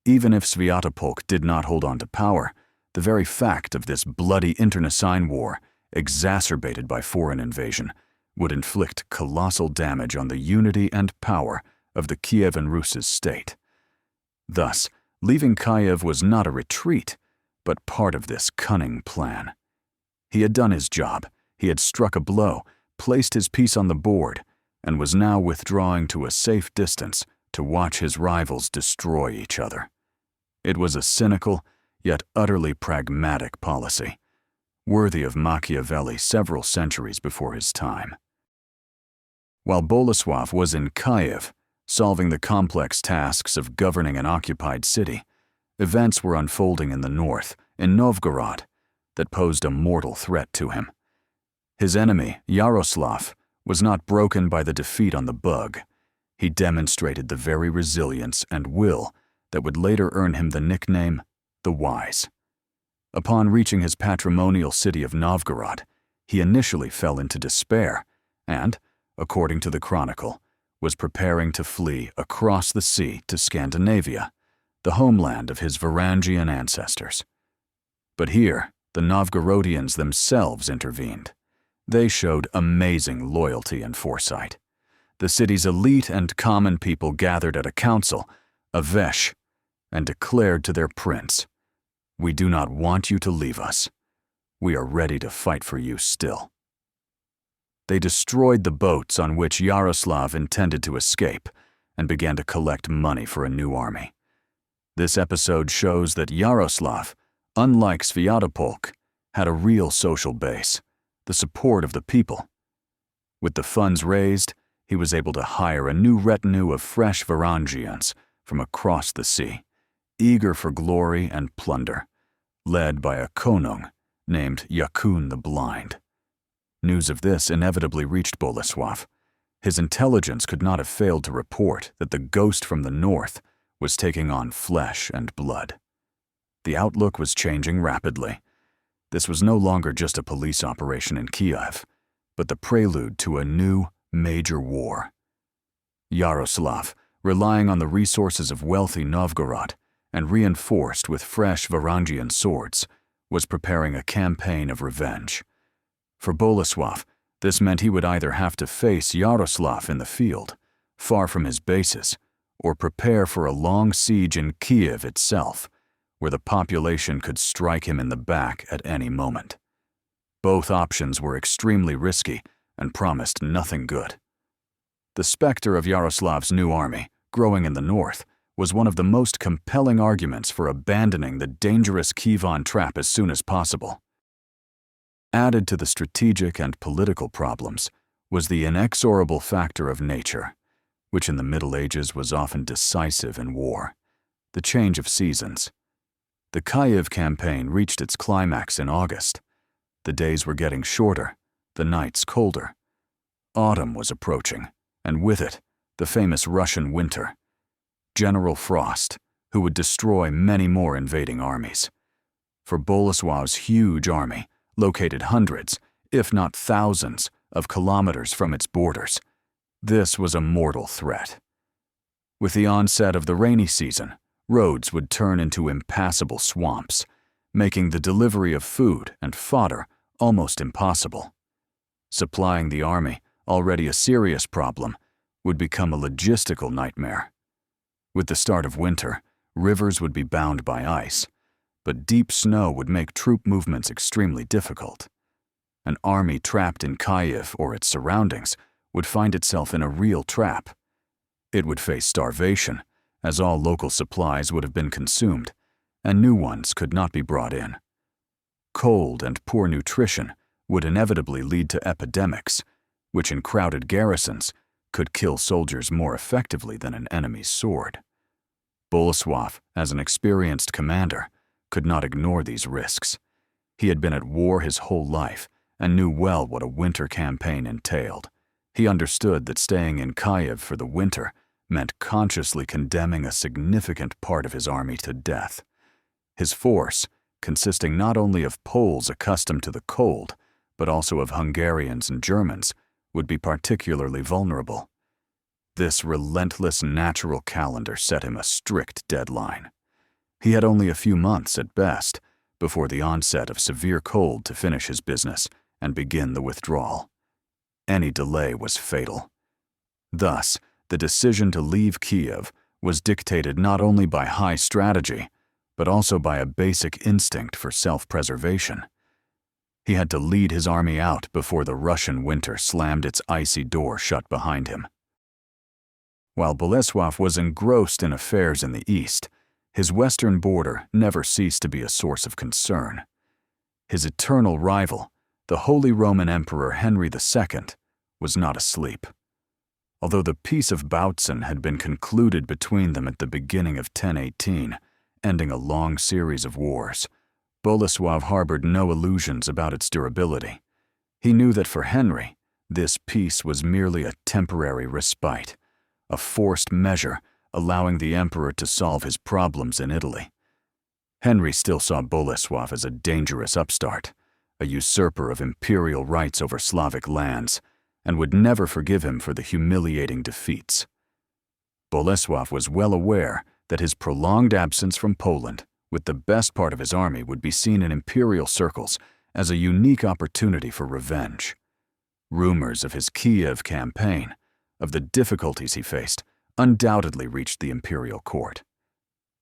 Even if Sviatopolk did not hold on to power, the very fact of this bloody internecine war, exacerbated by foreign invasion, would inflict colossal damage on the unity and power of the Kiev and Rus' state. Thus, leaving Kyiv was not a retreat, but part of this cunning plan. He had done his job, he had struck a blow, placed his piece on the board, and was now withdrawing to a safe distance to watch his rivals destroy each other. It was a cynical, yet utterly pragmatic policy, worthy of Machiavelli several centuries before his time. While Bolesław was in Kyiv, solving the complex tasks of governing an occupied city, events were unfolding in the north, in Novgorod, that posed a mortal threat to him. His enemy, Yaroslav, was not broken by the defeat on the Bug. He demonstrated the very resilience and will that would later earn him the nickname the Wise. Upon reaching his patrimonial city of Novgorod, he initially fell into despair and, according to the Chronicle, was preparing to flee across the sea to Scandinavia, the homeland of his Varangian ancestors. But here, the Novgorodians themselves intervened. They showed amazing loyalty and foresight. The city's elite and common people gathered at a council, a vesh, and declared to their prince, "We do not want you to leave us. We are ready to fight for you still." They destroyed the boats on which Yaroslav intended to escape and began to collect money for a new army. This episode shows that Yaroslav, unlike Sviatopolk, had a real social base, the support of the people. With the funds raised, he was able to hire a new retinue of fresh Varangians from across the sea, eager for glory and plunder, led by a konung named Yakun the Blind. News of this inevitably reached Bolesław. His intelligence could not have failed to report that the ghost from the north was taking on flesh and blood. The outlook was changing rapidly. This was no longer just a police operation in Kyiv, but the prelude to a new, major war. Yaroslav, relying on the resources of wealthy Novgorod and reinforced with fresh Varangian swords, was preparing a campaign of revenge. For Bolesław, this meant he would either have to face Yaroslav in the field, far from his bases, or prepare for a long siege in Kyiv itself, where the population could strike him in the back at any moment. Both options were extremely risky and promised nothing good. The specter of Yaroslav's new army, growing in the north, was one of the most compelling arguments for abandoning the dangerous Kyivan trap as soon as possible. Added to the strategic and political problems was the inexorable factor of nature, which in the Middle Ages was often decisive in war: the change of seasons. The Kyiv campaign reached its climax in August. The days were getting shorter, the nights colder. Autumn was approaching, and with it, the famous Russian winter. General Frost, who would destroy many more invading armies. For Bolesław's huge army, located hundreds, if not thousands, of kilometers from its borders, this was a mortal threat. With the onset of the rainy season, roads would turn into impassable swamps, making the delivery of food and fodder almost impossible. Supplying the army, already a serious problem, would become a logistical nightmare. With the start of winter, rivers would be bound by ice, but deep snow would make troop movements extremely difficult. An army trapped in Kyiv or its surroundings would find itself in a real trap. It would face starvation, as all local supplies would have been consumed, and new ones could not be brought in. Cold and poor nutrition would inevitably lead to epidemics, which in crowded garrisons could kill soldiers more effectively than an enemy's sword. Bolesław, as an experienced commander, could not ignore these risks. He had been at war his whole life and knew well what a winter campaign entailed. He understood that staying in Kyiv for the winter meant consciously condemning a significant part of his army to death. His force, consisting not only of Poles accustomed to the cold, but also of Hungarians and Germans, would be particularly vulnerable. This relentless natural calendar set him a strict deadline. He had only a few months at best before the onset of severe cold to finish his business and begin the withdrawal. Any delay was fatal. Thus, the decision to leave Kyiv was dictated not only by high strategy, but also by a basic instinct for self-preservation. He had to lead his army out before the Russian winter slammed its icy door shut behind him. While Bolesław was engrossed in affairs in the east, his western border never ceased to be a source of concern. His eternal rival, the Holy Roman Emperor Henry II, was not asleep. Although the Peace of Bautzen had been concluded between them at the beginning of 1018, ending a long series of wars, Bolesław harbored no illusions about its durability. He knew that for Henry, this peace was merely a temporary respite, a forced measure allowing the emperor to solve his problems in Italy. Henry still saw Bolesław as a dangerous upstart, a usurper of imperial rights over Slavic lands, and would never forgive him for the humiliating defeats. Bolesław was well aware that his prolonged absence from Poland with the best part of his army would be seen in imperial circles as a unique opportunity for revenge. Rumors of his Kyiv campaign, of the difficulties he faced, undoubtedly reached the imperial court.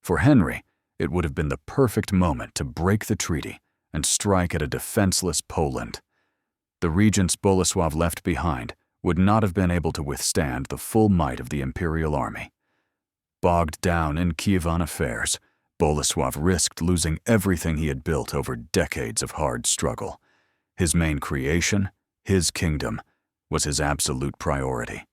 For Henry, it would have been the perfect moment to break the treaty and strike at a defenseless Poland. The regions Bolesław left behind would not have been able to withstand the full might of the imperial army. Bogged down in Kievan affairs, Bolesław risked losing everything he had built over decades of hard struggle. His main creation, his kingdom, was his absolute priority.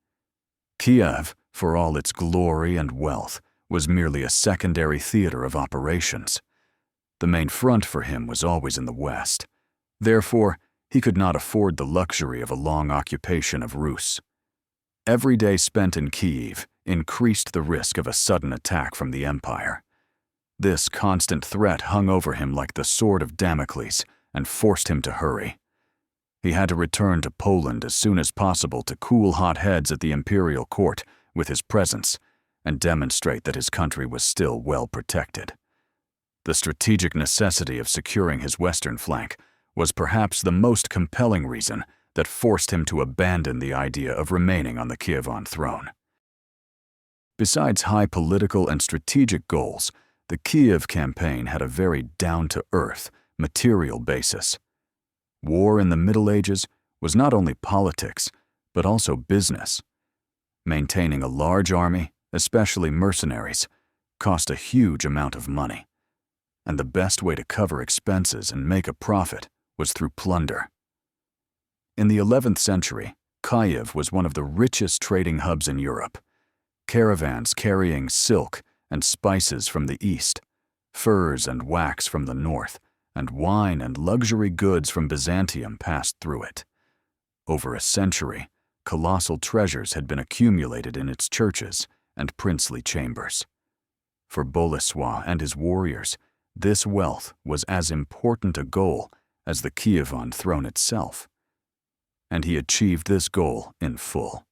Kyiv, for all its glory and wealth, was merely a secondary theater of operations. The main front for him was always in the west. Therefore, he could not afford the luxury of a long occupation of Rus. Every day spent in Kyiv increased the risk of a sudden attack from the empire. This constant threat hung over him like the sword of Damocles and forced him to hurry. He had to return to Poland as soon as possible to cool hot heads at the imperial court with his presence and demonstrate that his country was still well protected. The strategic necessity of securing his western flank was perhaps the most compelling reason that forced him to abandon the idea of remaining on the Kievan throne. Besides high political and strategic goals, the Kyiv campaign had a very down-to-earth, material basis. War in the Middle Ages was not only politics, but also business. Maintaining a large army, especially mercenaries, cost a huge amount of money. And the best way to cover expenses and make a profit was through plunder. In the 11th century, Kyiv was one of the richest trading hubs in Europe. Caravans carrying silk and spices from the east, furs and wax from the north, and wine and luxury goods from Byzantium passed through it. Over a century, colossal treasures had been accumulated in its churches and princely chambers. For Bolesław and his warriors, this wealth was as important a goal as the Kievan throne itself. And he achieved this goal in full.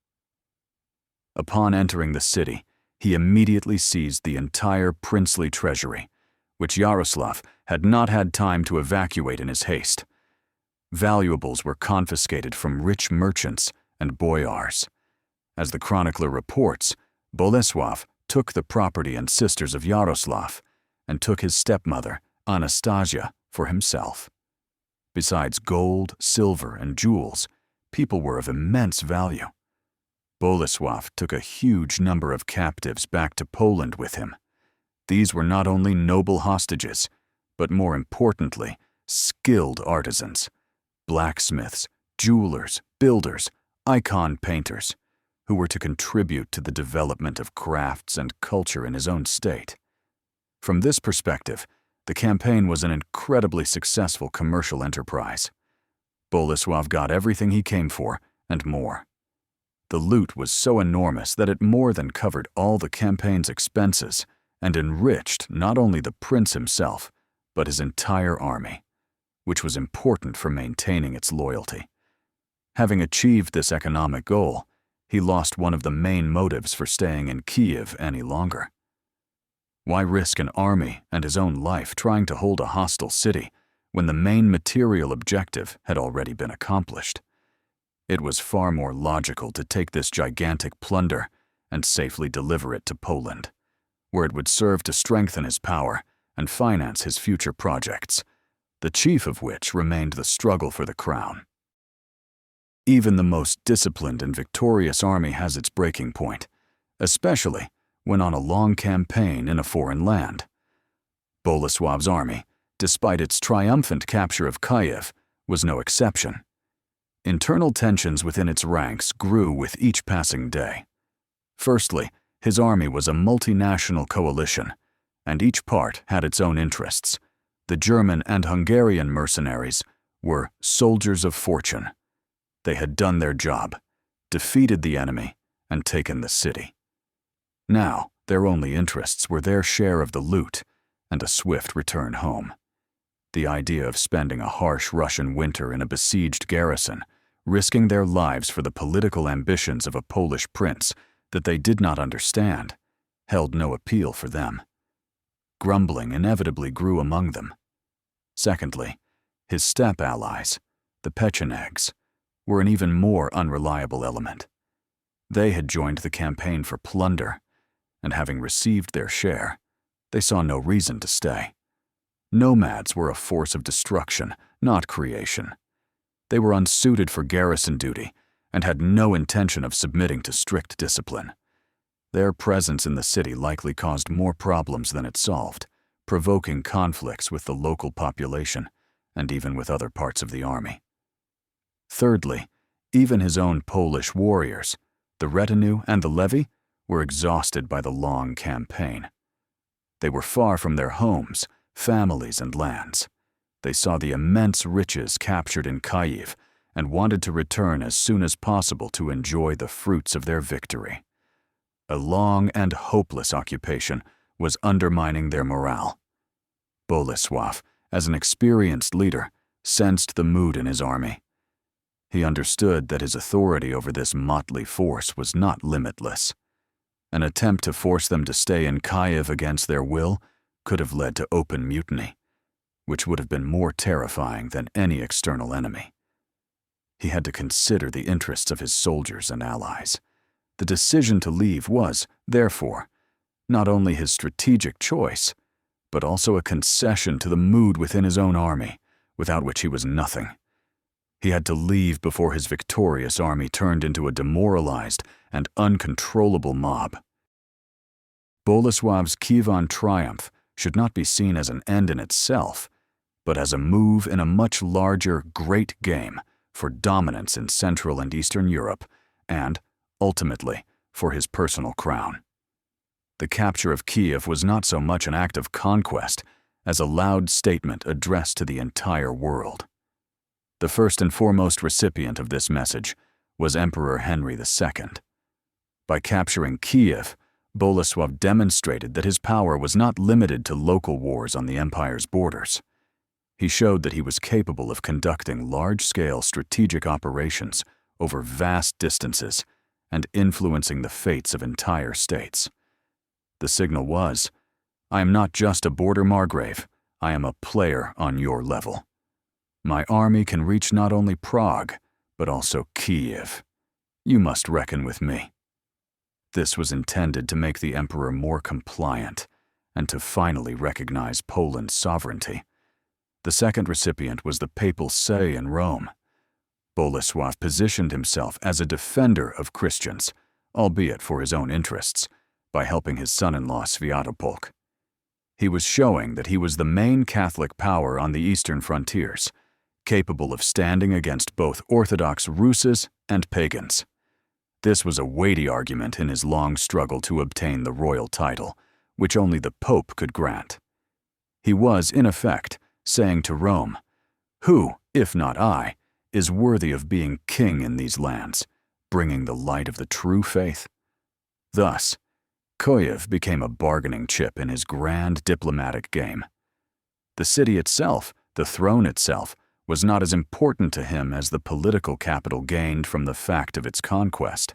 Upon entering the city, he immediately seized the entire princely treasury, which Yaroslav had not had time to evacuate in his haste. Valuables were confiscated from rich merchants and boyars. As the chronicler reports, Bolesław took the property and sisters of Yaroslav and took his stepmother, Anastasia, for himself. Besides gold, silver, and jewels, people were of immense value. Bolesław took a huge number of captives back to Poland with him. These were not only noble hostages, but more importantly, skilled artisans, blacksmiths, jewelers, builders, icon painters, who were to contribute to the development of crafts and culture in his own state. From this perspective, the campaign was an incredibly successful commercial enterprise. Bolesław got everything he came for and more. The loot was so enormous that it more than covered all the campaign's expenses and enriched not only the prince himself, but his entire army, which was important for maintaining its loyalty. Having achieved this economic goal, he lost one of the main motives for staying in Kyiv any longer. Why risk an army and his own life trying to hold a hostile city when the main material objective had already been accomplished? It was far more logical to take this gigantic plunder and safely deliver it to Poland, where it would serve to strengthen his power and finance his future projects, the chief of which remained the struggle for the crown. Even the most disciplined and victorious army has its breaking point, especially when on a long campaign in a foreign land. Bolesław's army, despite its triumphant capture of Kyiv, was no exception. Internal tensions within its ranks grew with each passing day. Firstly, his army was a multinational coalition, and each part had its own interests. The German and Hungarian mercenaries were soldiers of fortune. They had done their job, defeated the enemy, and taken the city. Now, their only interests were their share of the loot and a swift return home. The idea of spending a harsh Russian winter in a besieged garrison, risking their lives for the political ambitions of a Polish prince that they did not understand, held no appeal for them. Grumbling inevitably grew among them. Secondly, his steppe allies, the Pechenegs, were an even more unreliable element. They had joined the campaign for plunder, and having received their share, they saw no reason to stay. Nomads were a force of destruction, not creation. They were unsuited for garrison duty and had no intention of submitting to strict discipline. Their presence in the city likely caused more problems than it solved, provoking conflicts with the local population and even with other parts of the army. Thirdly, even his own Polish warriors, the retinue and the levy, were exhausted by the long campaign. They were far from their homes, families, and lands. They saw the immense riches captured in Kyiv and wanted to return as soon as possible to enjoy the fruits of their victory. A long and hopeless occupation was undermining their morale. Bolesław, as an experienced leader, sensed the mood in his army. He understood that his authority over this motley force was not limitless. An attempt to force them to stay in Kyiv against their will could have led to open mutiny, which would have been more terrifying than any external enemy. He had to consider the interests of his soldiers and allies. The decision to leave was, therefore, not only his strategic choice, but also a concession to the mood within his own army, without which he was nothing. He had to leave before his victorious army turned into a demoralized and uncontrollable mob. Bolesław's Kyiv triumph should not be seen as an end in itself, but as a move in a much larger, great game for dominance in Central and Eastern Europe and, ultimately, for his personal crown. The capture of Kyiv was not so much an act of conquest as a loud statement addressed to the entire world. The first and foremost recipient of this message was Emperor Henry II. By capturing Kyiv, Bolesław demonstrated that his power was not limited to local wars on the empire's borders. He showed that he was capable of conducting large-scale strategic operations over vast distances and influencing the fates of entire states. The signal was, "I am not just a border margrave, I am a player on your level. My army can reach not only Prague, but also Kyiv. You must reckon with me." This was intended to make the emperor more compliant and to finally recognize Poland's sovereignty. The second recipient was the papal see in Rome. Bolesław positioned himself as a defender of Christians, albeit for his own interests, by helping his son-in-law Świętopolk. He was showing that he was the main Catholic power on the eastern frontiers, capable of standing against both Orthodox Ruses and pagans. This was a weighty argument in his long struggle to obtain the royal title, which only the Pope could grant. He was, in effect, saying to Rome, "Who, if not I, is worthy of being king in these lands, bringing the light of the true faith?" Thus, Kyiv became a bargaining chip in his grand diplomatic game. The city itself, the throne itself, was not as important to him as the political capital gained from the fact of its conquest.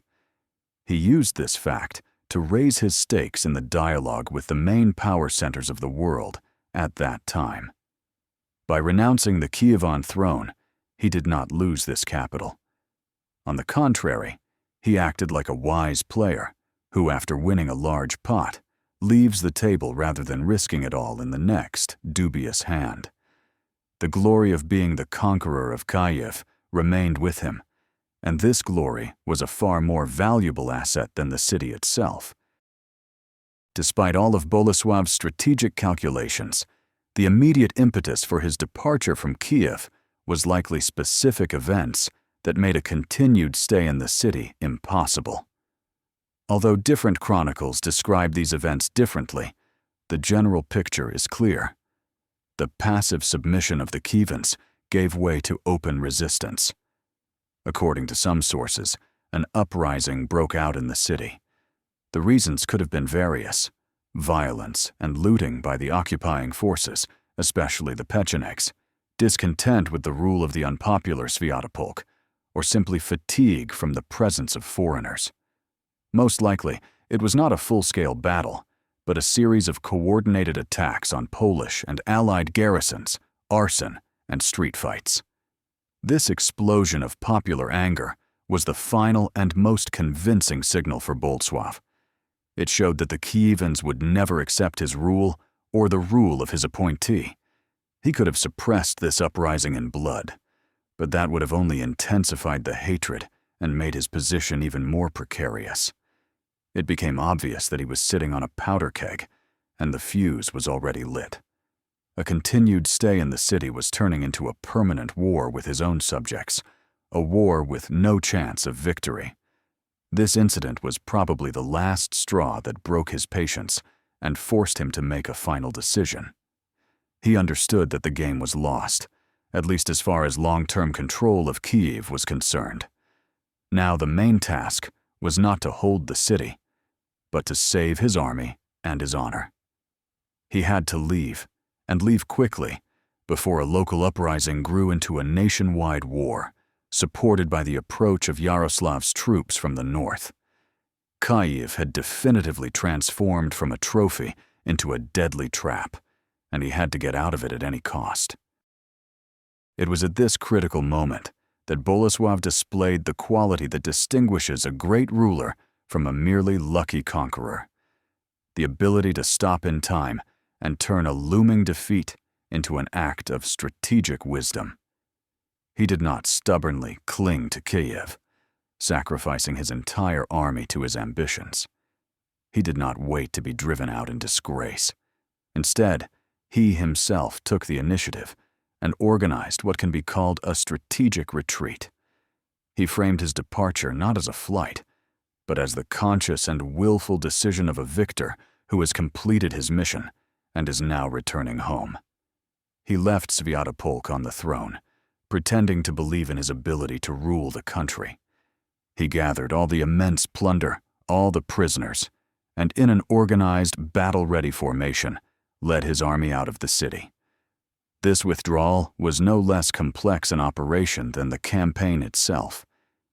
He used this fact to raise his stakes in the dialogue with the main power centers of the world at that time. By renouncing the Kievan throne, he did not lose this capital. On the contrary, he acted like a wise player who, after winning a large pot, leaves the table rather than risking it all in the next dubious hand. The glory of being the conqueror of Kyiv remained with him, and this glory was a far more valuable asset than the city itself. Despite all of Bolesław's strategic calculations, the immediate impetus for his departure from Kyiv was likely specific events that made a continued stay in the city impossible. Although different chronicles describe these events differently, the general picture is clear. The passive submission of the Kyivans gave way to open resistance. According to some sources, an uprising broke out in the city. The reasons could have been various: violence and looting by the occupying forces, especially the Pechenegs, discontent with the rule of the unpopular Sviatopolk, or simply fatigue from the presence of foreigners. Most likely, it was not a full-scale battle, but a series of coordinated attacks on Polish and Allied garrisons, arson, and street fights. This explosion of popular anger was the final and most convincing signal for Bolesław. It showed that the Kyivans would never accept his rule or the rule of his appointee. He could have suppressed this uprising in blood, but that would have only intensified the hatred and made his position even more precarious. It became obvious that he was sitting on a powder keg, and the fuse was already lit. A continued stay in the city was turning into a permanent war with his own subjects, a war with no chance of victory. This incident was probably the last straw that broke his patience and forced him to make a final decision. He understood that the game was lost, at least as far as long-term control of Kyiv was concerned. Now the main task was not to hold the city, but to save his army and his honor. He had to leave, and leave quickly, before a local uprising grew into a nationwide war, supported by the approach of Yaroslav's troops from the north. Kyiv had definitively transformed from a trophy into a deadly trap, and he had to get out of it at any cost. It was at this critical moment that Bolesław displayed the quality that distinguishes a great ruler from a merely lucky conqueror: the ability to stop in time and turn a looming defeat into an act of strategic wisdom. He did not stubbornly cling to Kyiv, sacrificing his entire army to his ambitions. He did not wait to be driven out in disgrace. Instead, he himself took the initiative and organized what can be called a strategic retreat. He framed his departure not as a flight, but as the conscious and willful decision of a victor who has completed his mission and is now returning home. He left Sviatopolk on the throne, pretending to believe in his ability to rule the country. He gathered all the immense plunder, all the prisoners, and in an organized, battle-ready formation, led his army out of the city. This withdrawal was no less complex an operation than the campaign itself.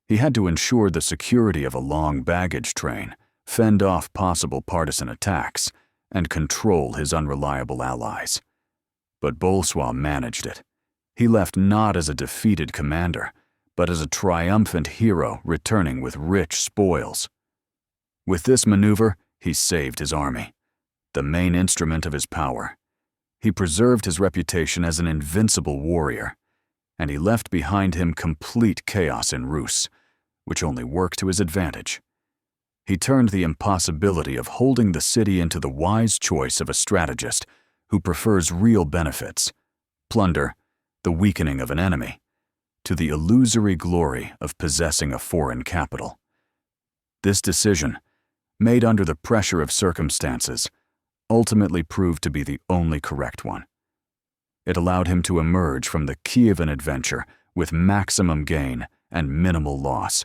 He had to ensure the security of a long baggage train, fend off possible partisan attacks, and control his unreliable allies. But Bolesław managed it. He left not as a defeated commander, but as a triumphant hero returning with rich spoils. With this maneuver, he saved his army, the main instrument of his power. He preserved his reputation as an invincible warrior, and he left behind him complete chaos in Rus, which only worked to his advantage. He turned the impossibility of holding the city into the wise choice of a strategist who prefers real benefits, plunder, the weakening of an enemy, to the illusory glory of possessing a foreign capital. This decision, made under the pressure of circumstances, ultimately proved to be the only correct one. It allowed him to emerge from the Kievan adventure with maximum gain and minimal loss,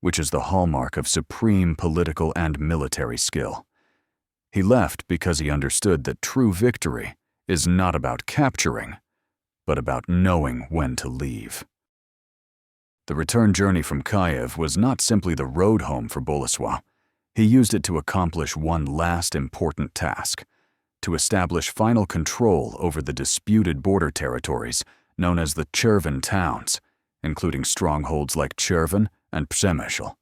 which is the hallmark of supreme political and military skill. He left because he understood that true victory is not about capturing, but about knowing when to leave. The return journey from Kyiv was not simply the road home for Bolesław. He used it to accomplish one last important task: to establish final control over the disputed border territories known as the Cherven towns, including strongholds like Cherven and Przemyśl.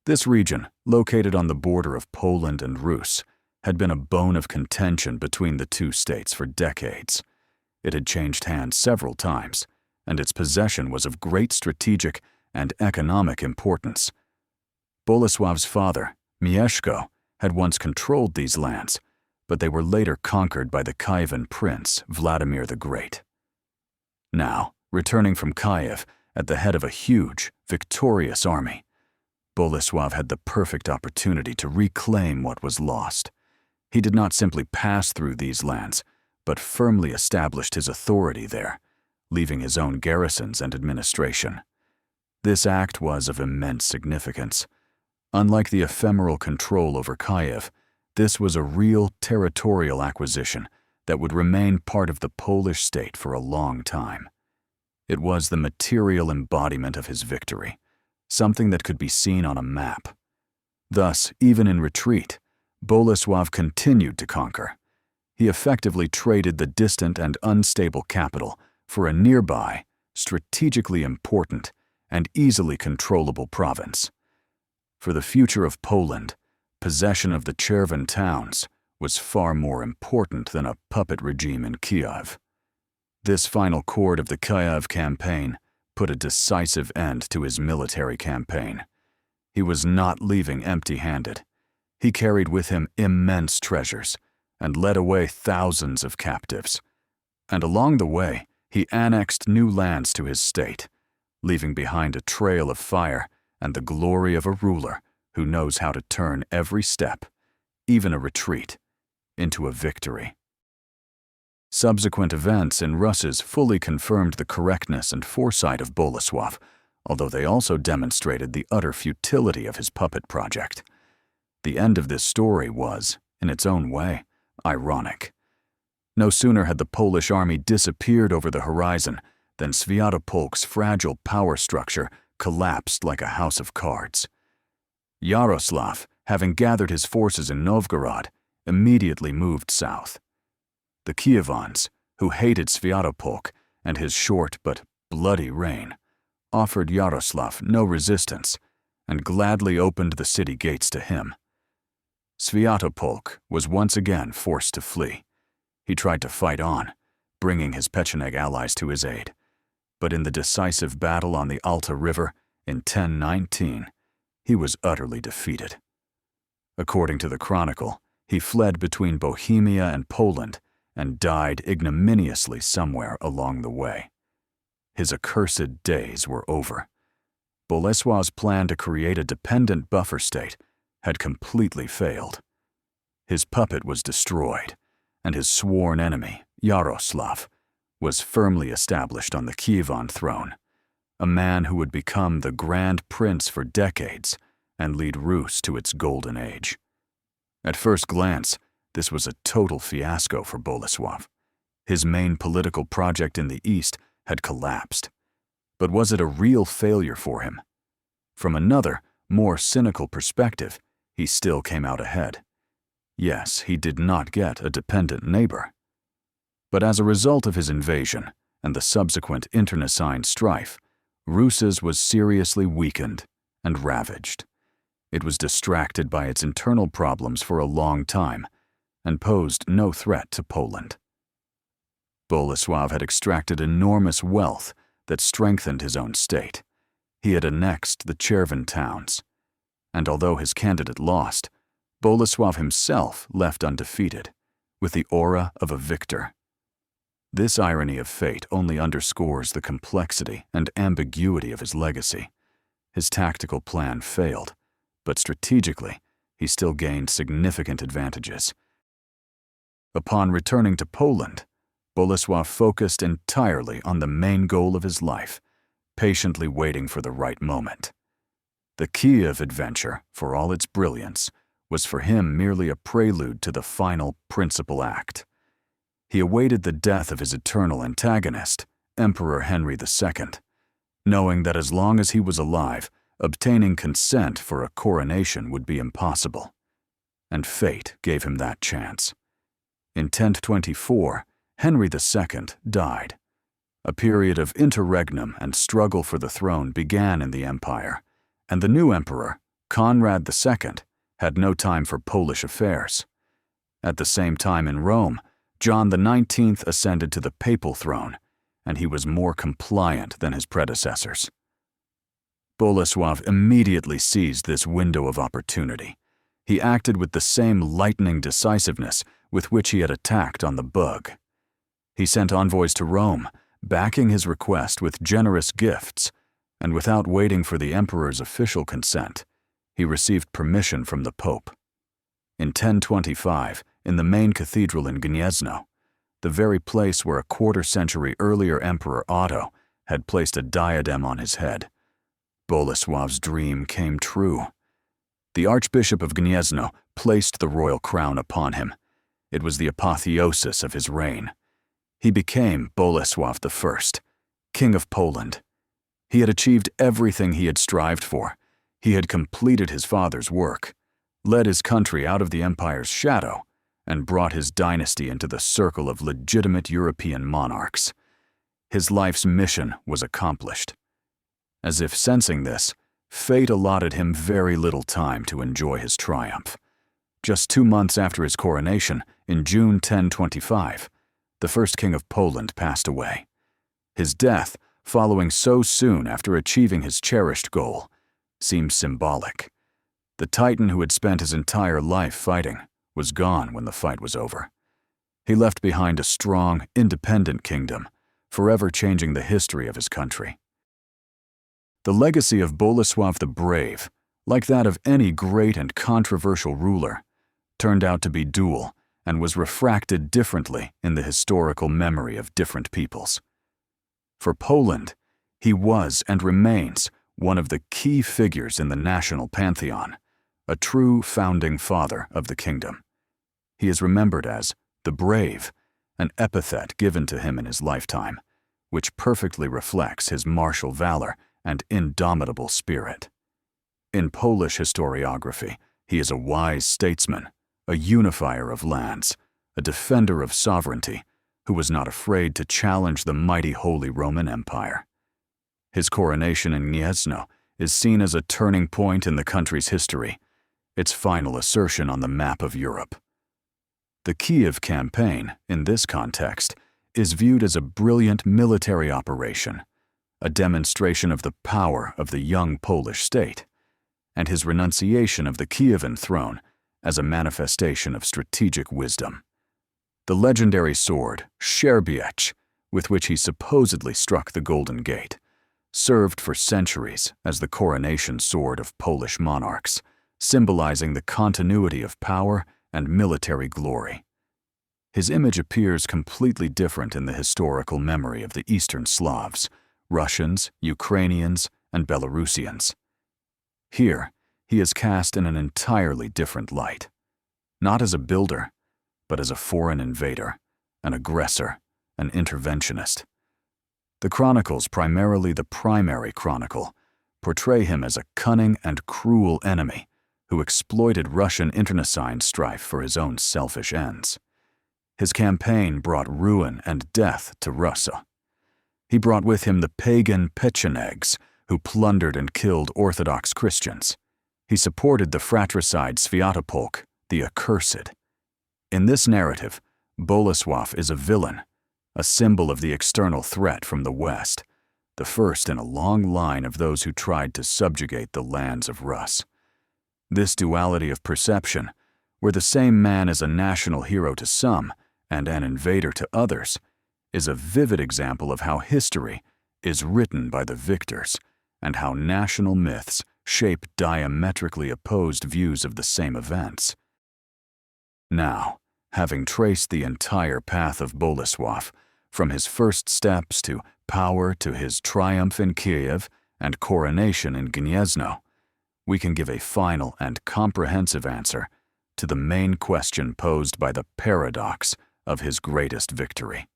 This region, located on the border of Poland and Rus, had been a bone of contention between the two states for decades. It had changed hands several times, and its possession was of great strategic and economic importance. Bolesław's father, Mieszko, had once controlled these lands, but they were later conquered by the Kievan prince, Vladimir the Great. Now, returning from Kyiv at the head of a huge, victorious army, Bolesław had the perfect opportunity to reclaim what was lost. He did not simply pass through these lands, but firmly established his authority there, leaving his own garrisons and administration. This act was of immense significance. Unlike the ephemeral control over Kyiv, this was a real territorial acquisition that would remain part of the Polish state for a long time. It was the material embodiment of his victory, something that could be seen on a map. Thus, even in retreat, Bolesław continued to conquer. He effectively traded the distant and unstable capital for a nearby, strategically important, and easily controllable province. For the future of Poland, possession of the Cherven towns was far more important than a puppet regime in Kyiv. This final chord of the Kyiv campaign put a decisive end to his military campaign. He was not leaving empty-handed. He carried with him immense treasures and led away thousands of captives. And along the way, he annexed new lands to his state, leaving behind a trail of fire and the glory of a ruler who knows how to turn every step, even a retreat, into a victory. Subsequent events in Russes fully confirmed the correctness and foresight of Bolesław, although they also demonstrated the utter futility of his puppet project. The end of this story was, in its own way, ironic. No sooner had the Polish army disappeared over the horizon than Świętopolk's fragile power structure collapsed like a house of cards. Yaroslav, having gathered his forces in Novgorod, immediately moved south. The Kyivans, who hated Świętopolk and his short but bloody reign, offered Yaroslav no resistance and gladly opened the city gates to him. Świętopolk was once again forced to flee. He tried to fight on, bringing his Pecheneg allies to his aid, but in the decisive battle on the Alta River in 1019, he was utterly defeated. According to the Chronicle, he fled between Bohemia and Poland and died ignominiously somewhere along the way. His accursed days were over. Bolesław's plan to create a dependent buffer state had completely failed. His puppet was destroyed, and his sworn enemy, Yaroslav, was firmly established on the Kyivan throne, a man who would become the Grand Prince for decades and lead Rus to its golden age. At first glance, this was a total fiasco for Bolesław. His main political project in the East had collapsed. But was it a real failure for him? From another, more cynical perspective, he still came out ahead. Yes, he did not get a dependent neighbor. But as a result of his invasion and the subsequent internecine strife, Rus was seriously weakened and ravaged. It was distracted by its internal problems for a long time and posed no threat to Poland. Bolesław had extracted enormous wealth that strengthened his own state. He had annexed the Cherven towns, and although his candidate lost, Bolesław himself left undefeated, with the aura of a victor. This irony of fate only underscores the complexity and ambiguity of his legacy. His tactical plan failed, but strategically, he still gained significant advantages. Upon returning to Poland, Bolesław focused entirely on the main goal of his life, patiently waiting for the right moment. The Kyiv adventure, for all its brilliance, was for him merely a prelude to the final principal act. He awaited the death of his eternal antagonist, Emperor Henry II, knowing that as long as he was alive, obtaining consent for a coronation would be impossible. And fate gave him that chance. In 1024, Henry II died. A period of interregnum and struggle for the throne began in the empire, and the new emperor, Conrad II, had no time for Polish affairs. At the same time in Rome, John XIX ascended to the papal throne, and he was more compliant than his predecessors. Bolesław immediately seized this window of opportunity. He acted with the same lightning decisiveness with which he had attacked on the Bug. He sent envoys to Rome, backing his request with generous gifts, and without waiting for the emperor's official consent, he received permission from the Pope. In 1025, in the main cathedral in Gniezno, the very place where a quarter-century earlier Emperor Otto had placed a diadem on his head, Bolesław's dream came true. The Archbishop of Gniezno placed the royal crown upon him. It was the apotheosis of his reign. He became Bolesław I, King of Poland. He had achieved everything he had strived for. He had completed his father's work, led his country out of the empire's shadow, and brought his dynasty into the circle of legitimate European monarchs. His life's mission was accomplished. As if sensing this, fate allotted him very little time to enjoy his triumph. Just 2 months after his coronation, in June 1025, the first king of Poland passed away. His death, following so soon after achieving his cherished goal, seemed symbolic. The Titan who had spent his entire life fighting was gone when the fight was over. He left behind a strong, independent kingdom, forever changing the history of his country. The legacy of Bolesław the Brave, like that of any great and controversial ruler, turned out to be dual and was refracted differently in the historical memory of different peoples. For Poland, he was and remains one of the key figures in the national pantheon, a true founding father of the kingdom. He is remembered as the Brave, an epithet given to him in his lifetime, which perfectly reflects his martial valor and indomitable spirit. In Polish historiography, he is a wise statesman, a unifier of lands, a defender of sovereignty, who was not afraid to challenge the mighty Holy Roman Empire. His coronation in Gniezno is seen as a turning point in the country's history, its final assertion on the map of Europe. The Kyiv campaign, in this context, is viewed as a brilliant military operation, a demonstration of the power of the young Polish state, and his renunciation of the Kievan throne as a manifestation of strategic wisdom. The legendary sword, Szczerbiec, with which he supposedly struck the Golden Gate, served for centuries as the coronation sword of Polish monarchs, symbolizing the continuity of power and military glory. His image appears completely different in the historical memory of the Eastern Slavs, Russians, Ukrainians, and Belarusians. Here, he is cast in an entirely different light, not as a builder, but as a foreign invader, an aggressor, an interventionist. The chronicles, primarily the Primary Chronicle, portray him as a cunning and cruel enemy who exploited Russian internecine strife for his own selfish ends. His campaign brought ruin and death to Russia. He brought with him the pagan Pechenegs, who plundered and killed Orthodox Christians. He supported the fratricide Sviatopolk, the accursed. In this narrative, Bolesław is a villain, a symbol of the external threat from the West, the first in a long line of those who tried to subjugate the lands of Rus. This duality of perception, where the same man is a national hero to some and an invader to others, is a vivid example of how history is written by the victors and how national myths shape diametrically opposed views of the same events. Now, having traced the entire path of Bolesław, from his first steps to power to his triumph in Kyiv and coronation in Gniezno, we can give a final and comprehensive answer to the main question posed by the paradox of his greatest victory.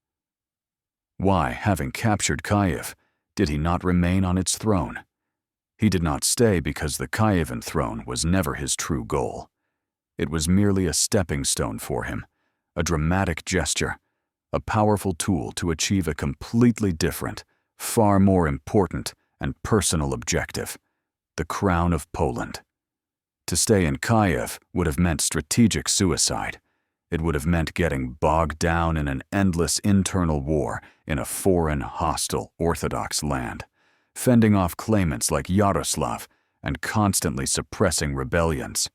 Why, having captured Kyiv, did he not remain on its throne? He did not stay because the Kyivan throne was never his true goal. It was merely a stepping stone for him, a dramatic gesture, a powerful tool to achieve a completely different, far more important and personal objective: the crown of Poland. To stay in Kyiv would have meant strategic suicide. It would have meant getting bogged down in an endless internal war in a foreign, hostile, Orthodox land, fending off claimants like Yaroslav and constantly suppressing rebellions.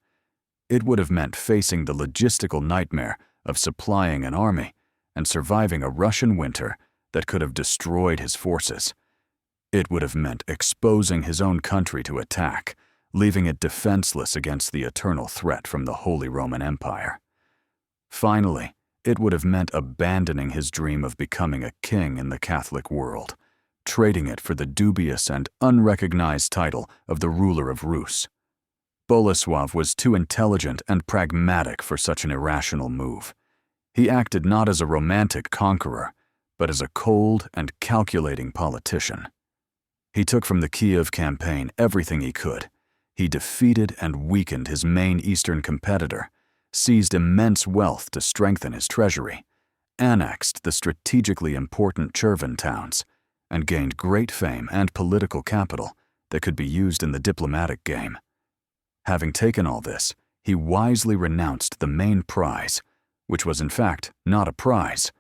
It would have meant facing the logistical nightmare of supplying an army and surviving a Russian winter that could have destroyed his forces. It would have meant exposing his own country to attack, leaving it defenseless against the eternal threat from the Holy Roman Empire. Finally, it would have meant abandoning his dream of becoming a king in the Catholic world, trading it for the dubious and unrecognized title of the ruler of Rus. Bolesław was too intelligent and pragmatic for such an irrational move. He acted not as a romantic conqueror, but as a cold and calculating politician. He took from the Kyiv campaign everything he could. He defeated and weakened his main eastern competitor, seized immense wealth to strengthen his treasury, annexed the strategically important Cherven towns, and gained great fame and political capital that could be used in the diplomatic game. Having taken all this, he wisely renounced the main prize, which was in fact not a prize,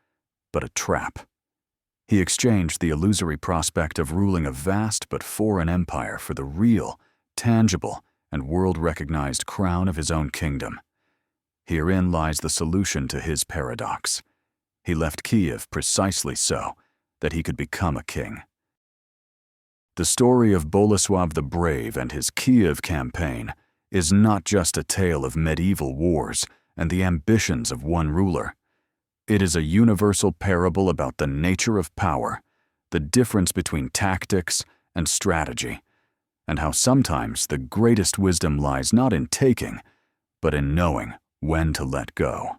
but a trap. He exchanged the illusory prospect of ruling a vast but foreign empire for the real, tangible, and world-recognized crown of his own kingdom. Herein lies the solution to his paradox. He left Kyiv precisely so that he could become a king. The story of Bolesław the Brave and his Kyiv campaign is not just a tale of medieval wars and the ambitions of one ruler. It is a universal parable about the nature of power, the difference between tactics and strategy, and how sometimes the greatest wisdom lies not in taking, but in knowing when to let go.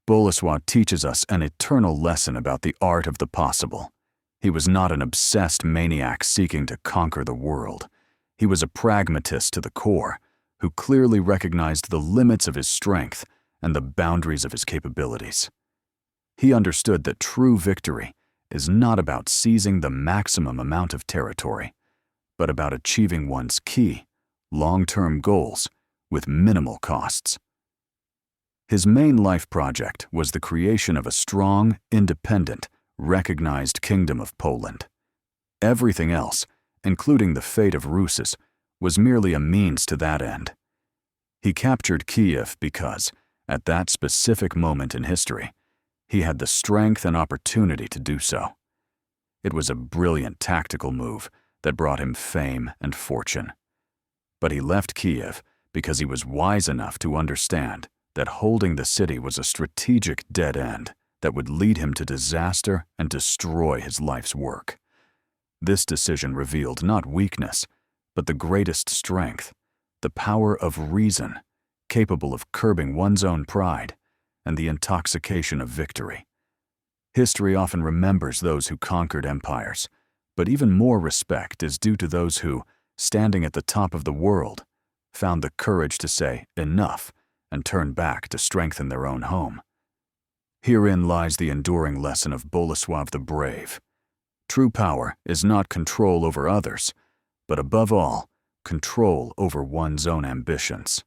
Bolesław teaches us an eternal lesson about the art of the possible. He was not an obsessed maniac seeking to conquer the world. He was a pragmatist to the core, who clearly recognized the limits of his strength and the boundaries of his capabilities. He understood that true victory is not about seizing the maximum amount of territory, but about achieving one's key, long-term goals with minimal costs. His main life project was the creation of a strong, independent, recognized kingdom of Poland. Everything else, including the fate of Rus, was merely a means to that end. He captured Kyiv because, at that specific moment in history, he had the strength and opportunity to do so. It was a brilliant tactical move that brought him fame and fortune. But he left Kyiv because he was wise enough to understand that holding the city was a strategic dead end that would lead him to disaster and destroy his life's work. This decision revealed not weakness, but the greatest strength, the power of reason, capable of curbing one's own pride and the intoxication of victory. History often remembers those who conquered empires, but even more respect is due to those who, standing at the top of the world, found the courage to say enough and turn back to strengthen their own home. Herein lies the enduring lesson of Bolesław the Brave. True power is not control over others, but above all, control over one's own ambitions.